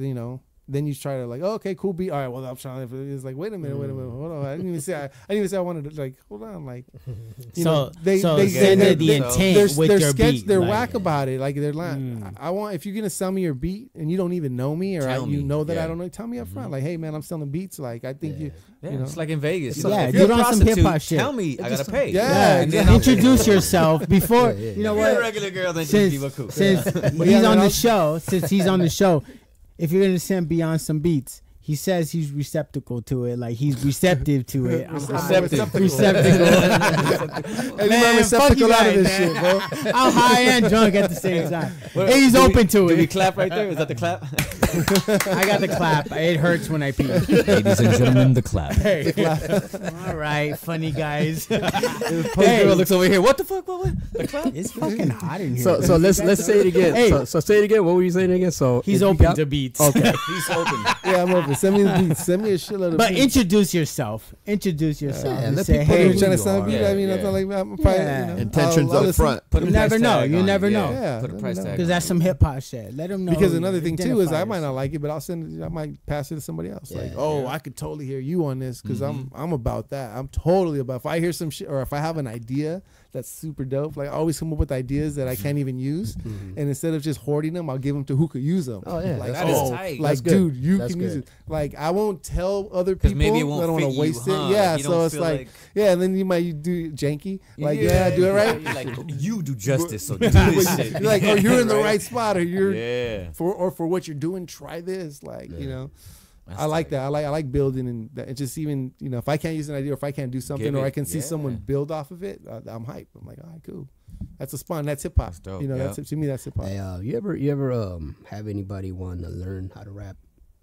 then you try to like, oh, okay, cool beat. All right, well, I'm trying to. It's like, wait a minute, hold on. I didn't even say I wanted to like, hold on, like. They send it the intent with your beat. They're like, whack about it. Like they're like, I want if you're gonna sell me your beat and you don't even know me or you know that I don't know, tell me up front. Like, hey man, I'm selling beats. Like I think you know, it's like in Vegas. Yeah, if get you're a on some prostitute, hip-hop shit. tell me I gotta pay. Yeah, and then I'll introduce yourself before. You know You're a what? regular girl, then just Since give a coup. he's on the show, if you're gonna send BeOnd some beats, he says he's receptacle to it, like he's receptive to it. Receptacle. Man, receptacle out of this shit, bro. I'm high and drunk at the same time. He's open to Do we it. clap right there? Is that the clap? I got the clap. It hurts when I pee. Ladies and gentlemen, the clap. Hey. All right, funny guys. Hey, girl looks over here. What the fuck? What? The clap? It's fucking hot in here. So let's say it again. Hey. So say it again. What were you saying again? So He's if you open got- to beats. Okay. He's open. Yeah, I'm open. Send me the beats. Send me a shitload of But beats. introduce yourself. Introduce yourself. Yeah, and let say, people know hey, You're trying to you sell me. are. I mean, Yeah, I'm not like I'm probably Yeah. Intentions I'll up listen. front. Put a You price never know. tag You on never it, know. Yeah, Put a price tag. because that's some hip hop shit. Let them know. Because another thing too is I identifiers. might not like it, but I might pass it to somebody else. Like, Yeah. I could totally hear you on this because I'm about that. I'm totally about. If I hear some shit or if I have an idea that's super dope, like I always come up with ideas that I can't even use, and instead of just hoarding them, I'll give them to who could use them. Oh, yeah, like, that is tight. like That's good. dude, you That's can use good. it. Like I won't tell other people. maybe it won't I don't fit want to you, waste huh? it. Yeah, Like, you so don't it's feel like, like- yeah, and then you might do janky. Like do it right. You're like, you do justice, so do But this shit. you're like, oh, you're in the Right? right spot, or you're Yeah. for what you're doing. Try this, like you know. That's I like tight. that. I like building, and that, it just even if I can't use an idea or if I can't do something Give or I it, can see yeah. someone build off of it, I'm hyped. I'm like, all right, cool. That's a spawn. That's hip hop. That's dope, You know, yeah. that's to me. That's hip hop. Hey, you ever have anybody want to learn how to rap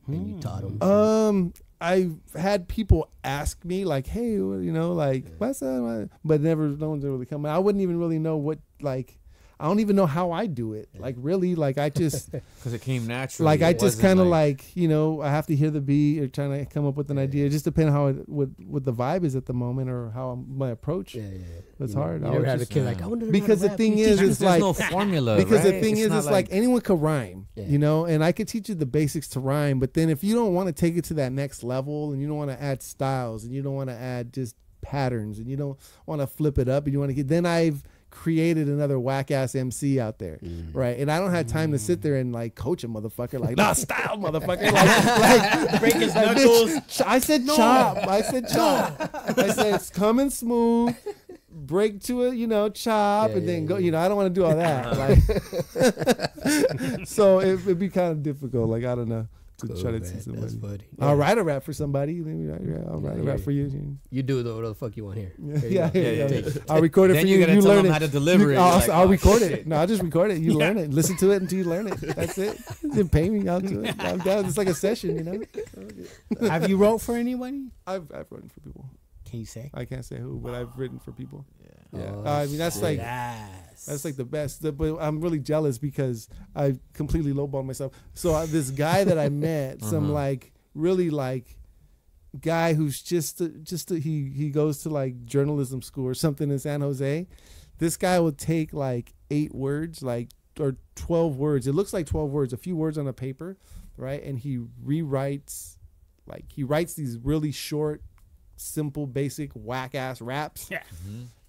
and you taught them? I've had people ask me like, "Hey, you know, like what's that?" But no one's really come. I wouldn't even really know what like. I don't even know how I do it. Like really, like I just because it came naturally. like I It just wasn't kind of like you know I have to hear the beat or trying to come up with an idea. It just depends how it what the vibe is at the moment or how my approach. It's hard. You I never would had a just- kid like I wonder because the thing is, it's there's like no formula. because the right? thing is, not it's like anyone could rhyme, Yeah. you know, and I could teach you the basics to rhyme. But then if you don't want to take it to that next level and you don't want to add styles and you don't want to add just patterns and you don't want to flip it up and you want to get, then I've created another whack ass MC out there, right? And I don't have time to sit there and like coach a motherfucker like, nah, style, motherfucker, like break his like, knuckles. bitch, I said chop. I said chop. I said it's coming smooth. Break to it, you know, chop, and then go. You know, I don't want to do all that. Like, so it'd be kind of difficult. Like, I don't know to try to teach somebody. That's funny. I'll write a rap for somebody. I'll write a rap for you. You do whatever the fuck you want here. Yeah. I'll record it Then for you you. gotta You tell learn them it. how to deliver it. You're like, I'll oh, record shit. it. No, I'll just record it. You learn it. Listen to it until you learn it. That's it. Then pay me. I'll do it. I'm down. It's like a session, you know. Have you wrote for anybody? I've written for people. Can you say? I can't say who, but I've written for people. Yeah. Oh, I mean, that's like. Yes. That's like the best. But I'm really jealous because I completely lowballed myself. So this guy that I met, some like really like guy who's he goes to like journalism school or something in San Jose. This guy will take like 8 words, like or 12 words. It looks like 12 words, a few words on a paper, right? And he rewrites, like he writes these really short, simple, basic, whack ass raps,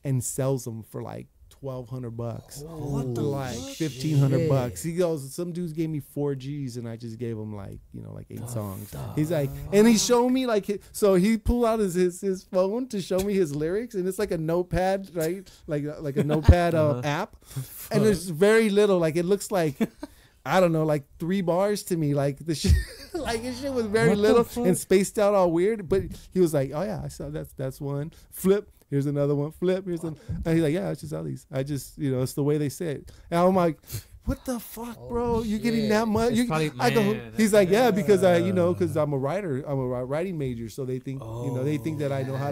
and sells them for like $1,200. What the like fuck? $1,500. He goes, some dudes gave me 4 G's and I just gave him like, you know, like 8 songs. He's like, and he showed me like, so he pulled out his phone to show me his lyrics, and it's like a notepad, right? Like a notepad app, and there's very little. Like it looks like, I don't know, like 3 bars to me. Like the shit, like his shit was very little and spaced out all weird. But he was like, oh yeah, I saw that's one. Flip. Here's another one. Flip. Here's and he's like, yeah, it's just all these. I just, you know, it's the way they say it. And I'm like, what the fuck, bro? You getting that much? I go. He's like, yeah, because because I'm a writer. I'm a writing major, so they think, they think that I know how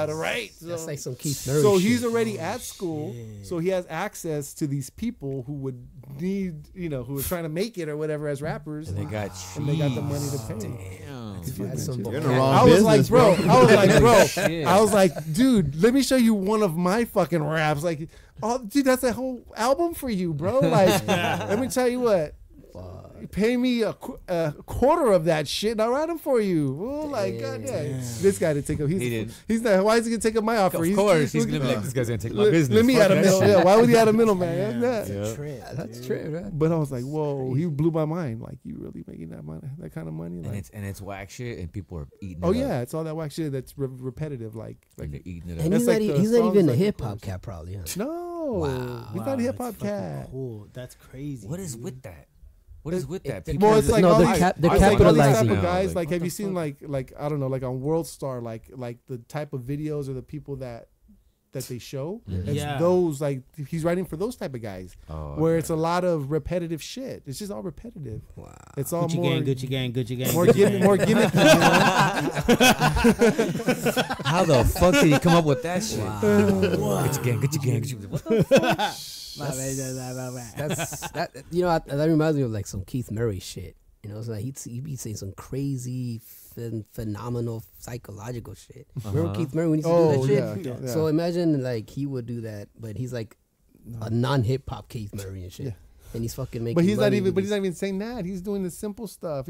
to write. So, That's like some Keith Murray so shit. he's already at school, so he has access to these people who would need, who are trying to make it or whatever as rappers, And they got the money to pay. That's some You're in the vocab- wrong I was business, like, bro. Shit. I was like, dude, let me show you one of my fucking raps. Like, oh, dude, that's a whole album for you, bro. Like, let me tell you what. Pay me a quarter of that shit, and I'll write them for you. Oh, like, goddamn. This guy didn't take up. He's not. Why is he gonna take up my offer? Of course, he's gonna be like, this guy's gonna take my Let, business. let me Fuck add a that middle. shit. Yeah, why would he add a middleman? That's That's true, right? But I was like, whoa, he blew my mind. Like, you really making that money, that kind of money? Like, And it's whack shit, and people are eating. oh it yeah, up. it's all that whack shit that's repetitive. Like And they're eating it And up. he's That's not, like the he's not even songs a like hip the hop chorus. cat, probably. Huh? no, he's not a hip hop cat. Cool. That's crazy. What is with that? What is with that? it- Well, it's like No, all they're these, cap- they're it's like all these type capitalizing. of guys. Like, Like, what have the you seen like I don't know, like on World Star, like the type of videos or the people that they show? It's Yeah. those, like he's writing for those type of guys, Oh, where it's a lot of repetitive shit. It's just all repetitive. Wow. It's all Gucci more gang, Gucci gang, Gucci gang. more Gucci gimmick, gang. more gimmicky. How the fuck did he come up with that shit? Get your gang, get your gang. Get your, what the fuck? My bad. That's that. You know, that reminds me of like some Keith Murray shit. You know, it's like he'd be saying some crazy, phenomenal psychological shit. Remember Keith Murray when he used to do that shit? yeah. So imagine like he would do that, but he's like a non-hip hop Keith Murray and shit. Yeah. And he's fucking making. But he's not money even. with But he's these- not even saying that. He's doing the simple stuff.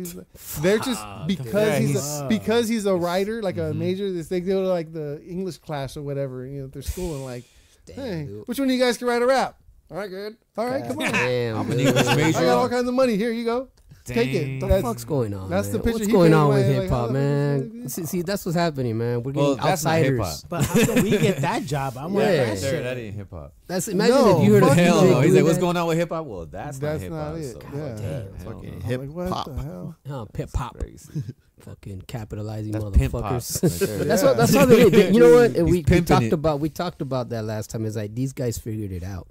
They're just Yeah, because he's a writer, like a Mm-hmm. major. They go to like the English class or whatever. Their school and like, Damn, hey, dude. which one of you guys can write a rap? All right, good. All right, come on. Damn, I'm an dude. English I major. got all kinds of money. Here you go. Take it. Dang. What the fuck's going on? that's man? the picture What's he going painted on with away, hip hop, like, man? See, that's what's happening, man. We're Well, getting that's not hip hop. outsiders. But how come we get that job? I'm Yeah. like, Right that there, shit. that ain't hip hop. That's imagine No, if you heard of fuck Hell DJ no. He's doing like, what's that. going on with hip hop? Well, that's not hip not hop. it. So, Yeah. hell Fucking no. hip Like, what hop. the hell? Oh, pip hop, Crazy. fucking capitalizing That's pimp pop. motherfuckers. Right there. That's what. That's how they did. You know what? And He's we pimping talked it. about. We talked about that last time. Is like these guys figured it out.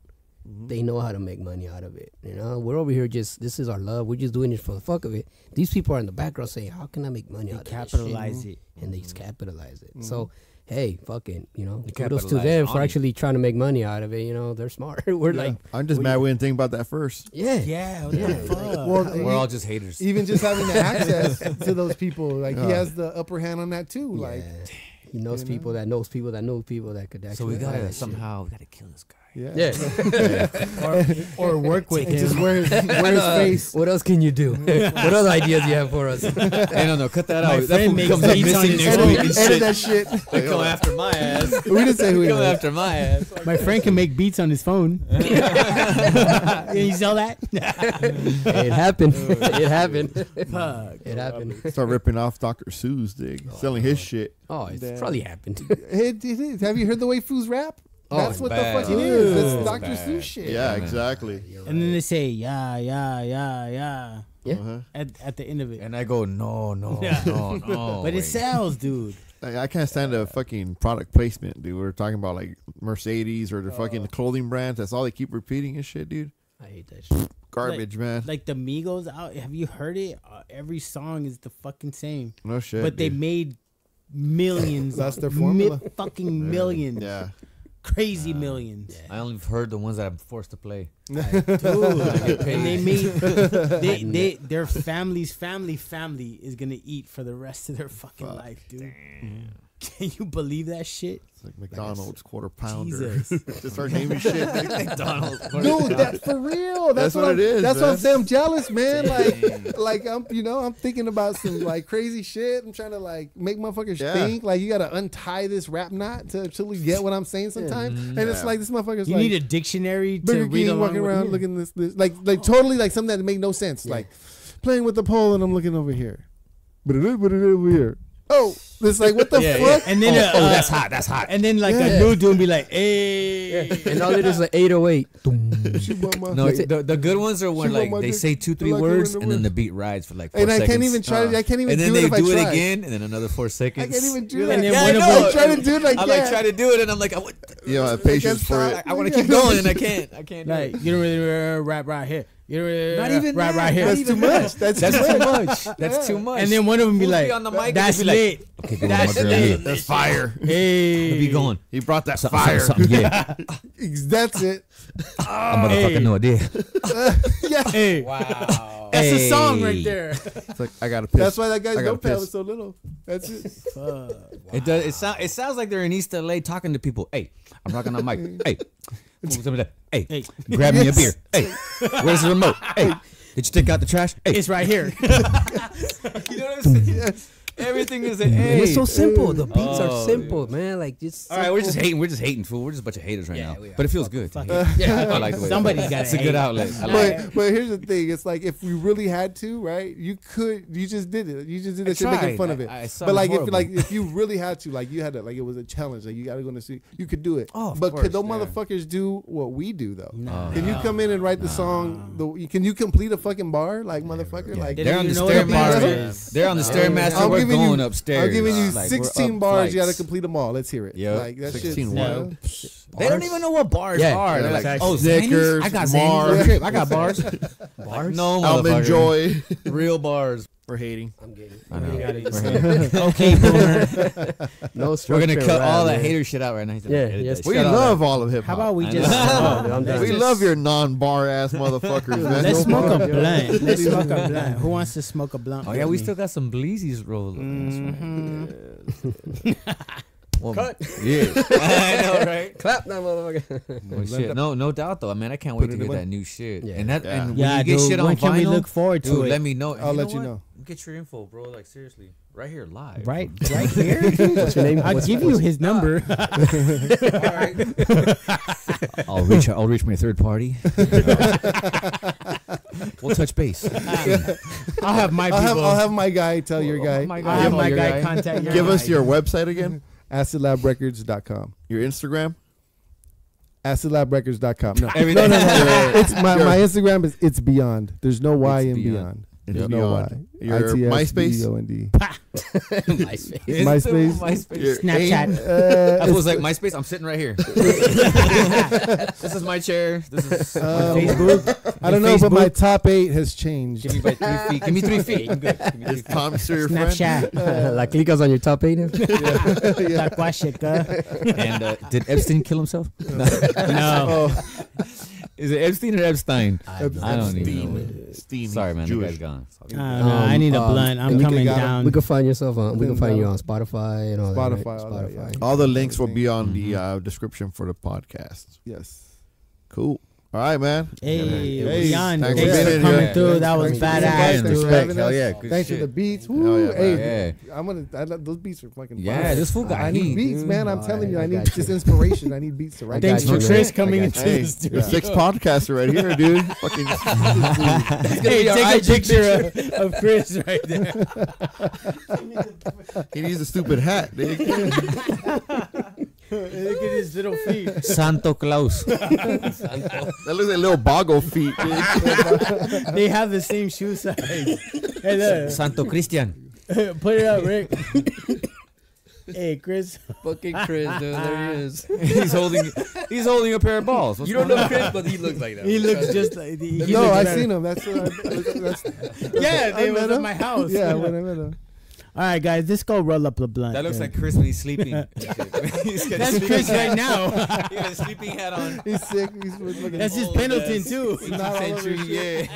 they know how to make money out of it. You know, we're over here this is our love. We're just doing it for the fuck of it. These people are in the background saying, how can I make money out of capitalize this shit? it. And they just capitalize it. So, hey, fucking, kudos to capitalize them on for it. actually trying to make money out of it. They're smart. We're like, I'm just mad we didn't think about that first. Yeah, what the fuck? Well, We're all just haters. even just having the access to those people, like he has the upper hand on that too. Like, he knows people that knows people that know people that could actually. So we buy gotta that somehow kill this guy. or work with and him. just wear his face. What else can you do? What other ideas do you have for us? Hey, no, cut that My out. That friend fool makes comes up beats on missing his next phone. week and Edit shit. that shit. They come after my ass. We didn't say who he Come was. after my ass. My friend can make beats on his phone. You sell that? It happened. It happened. Fuck. It happened. Start ripping off Dr. Seuss, dig. Selling his shit. Oh, it's Damn. probably happened. It is. Have you heard the way Foos rap? That's it's what bad. the fuck it is. That's It's Dr. bad. Seuss shit. Yeah, exactly. And then they say, yeah. Yeah. Uh-huh. At the end of it. And I go, no. But it sells, dude. Like, I can't stand the fucking product placement, dude. We're talking about like Mercedes or the fucking clothing brands. That's all they keep repeating and shit, dude. I hate that shit. Garbage, man. Like the Migos out. Have you heard it? Every song is the fucking same. No shit. But they dude. made millions. That's their formula. Fucking millions. Yeah. Crazy millions. I only heard the ones that I'm forced to play. Dude. And they made their family's family is gonna eat for the rest of their fucking life, dude. Can you believe that shit? It's like McDonald's quarter pounder. Jesus. Just start naming shit. McDonald's. Dude, that's for real. That's what it is, That's what I'm man. saying. I'm jealous, man. Like I'm, I'm thinking about some like crazy shit. I'm trying to like make motherfuckers think. Like you gotta untie this rap knot to actually get what I'm saying sometimes. And it's like this motherfucker's You like need a dictionary to Burger read King along walking with around it. looking this like totally like something that make no sense. Like playing with the pole and I'm looking over here. But it is over here. Oh, it's like what the fuck? And then That's hot. And then like a new dude be like, hey. And all it is like 808. She want my No, dick. the good ones are when She want like my they dick. say 2-3 Like words her in the and then wind. the beat rides for like 4 and seconds. I can't even try. I can't even and then do they it if I do it try. again and then another 4 seconds. I can't even do You're that. And then yeah, one I of know. them- I try to do it like I like try to do it and I'm like, I Patience for it. want to keep going and I can't. I can't. Like, you don't really rap right here. You don't really Not even rap that. right here. Not That's too much. That's too much. That's too much. And then one of them be Fools like, on the mic and that's just be like, lit. Okay, go on, That's my girl. lit. That's fire. Hey. Be going. He brought that Something, fire. something, yeah. That's it. A motherfucker, no idea. Yeah. Hey. Wow. That's a song right there. It's like I gotta piss. That's why that guy's I gotta notepad piss. was so little. That's it. It does. It sounds like they're in East LA talking to people. Hey, I'm talking on mic. Hey, hey, grab me a beer. Hey, where's the remote? Hey, did you take out the trash? Hey, It's right here. you know what I'm saying? Everything is a hey. It's so simple. The beats Oh, are simple, man. Like just. All right, we're just hating. We're just hating, fool. We're just a bunch of haters right now. we are. But it feels good. Yeah, I like the way somebody's got It's a good outlet. I like it. But here's the thing. It's like if we really had to, right? You just did it. You just did that shit making tried. fun of it. I saw But it like horrible. if you really had to, like you had to, like it was a challenge. Like you got to go and see. You could do it. Oh, of but course, could those yeah. motherfuckers do what we do though? Nah. Can you come in and write the song? Can you complete a fucking bar, like motherfucker? Like They They're don't on the even know what a bar Stairmaster. is. They're on the Stairmaster. I'm We're giving going you- upstairs. I'm giving you Like, we're 16 up bars. You got to flights. complete them all. Let's hear it. Yep. Like that 16 shit. what? They don't even know what bars Yeah. are. They're Yeah, like, exactly. oh, Snickers, Zanies? I got Mars. Zanies. I got bars. Bars? No, Almond motherfucker. Joy. Real bars. We're hating. I'm getting. I know. got it. We're hating. Okay, boomer. No We're structure. gonna cut all that man. hater shit out right now. He's Yeah, edit yes. that We shit out. love all of hip How hop. about we I just know. I'm done. We love your non-bar ass motherfuckers, man. let's smoke a bar. blunt. Let's smoke a blunt. Who wants to smoke a blunt? Oh with yeah, we me? still got some bleezies rolling. Well, Cut. Yeah, I know, right? Clap that motherfucker. Well, shit. No doubt though, man. I can't wait Put to it get away. that new shit. Yeah. And that, Yeah. and when Yeah, you get dude, shit on when can we vinyl, look forward to dude, it? let me know. I'll let you what? know. Get your info, bro. Like seriously, right here live. Right here. What's your name? I'll give you his number. I'll reach my third party. We'll touch base. I'll have my people. I'll have my guy tell your guy. my I'll have Give my your guy guy. contact your Give guy. us your website again. AcidLabRecords.com. Your Instagram. AcidLabRecords.com. No, Everything. no. It's my Instagram is it's BeOnd. There's no Y It's in BeOnd. BeOnd. It's You know why? BeOnd. Your MySpace. BeOnd. MySpace. MySpace. Your Snapchat. I was like, MySpace, I'm sitting right here. This is my chair. This is Facebook. I don't know, but Facebook. my top 8 has changed. Give me by 3 feet. Give me 3 feet. I'm good. Give me 3 Is feet. Tom still your friend? Snapchat. Like Klika's on your top 8 now? Takwashika. And did Epstein kill himself? No. Is it Epstein or Epstein? I don't even know. Steamy. Sorry, man. The Jewish. guy's gone. I need a blunt. I'm coming down. We can find yourself on. We can find you on Spotify and all that. Spotify, Right? all that, yeah. All the links will be on the description for the podcast. Yes. Cool. All right, man. Hey, Hey, BeOnd. thanks Thanks for for being coming here. through. That was Thanks for badass, having us. dude. Hell yeah, good Thanks for shit. the beats. Hell Woo. yeah, Hey, those beats are fucking Yeah, fire. this fool got I need heat, beats, dude. man. I'm telling you, I need got you. just inspiration. I need beats to write. Thanks got for you, Chris man. coming I into got Hey, the the studio. sixth podcaster right here, dude. Fucking. Hey, take a picture of Chris right there. He needs a stupid hat, dude. Look at his little feet. Santo Claus. That looks like little boggle feet, dude. They have the same shoe size. Hey, look. Santo Christian. Put it up, Rick. Hey, Chris. Fucking Chris, dude. There he is. He's holding a pair of balls. What's You don't going know on? Chris, but he looks like that. He looks just like. He No, looks I better. seen him. That's what Yeah, I they was met at him. my house. Yeah, when I met him. All right, guys, let's go roll up the blunt. That looks then. like Chris when he's sleeping. That's Chris right now. He got a sleeping hat on. He's sick. He's looking. That's his Pendleton too. Not all over Century, his yeah.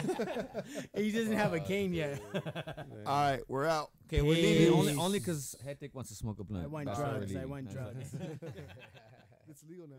He doesn't have a cane yet. All right, we're out. Okay, we're leaving only because Hectick wants to smoke a blunt. I want That's why we're drugs. I leaving. want drugs. It's legal now.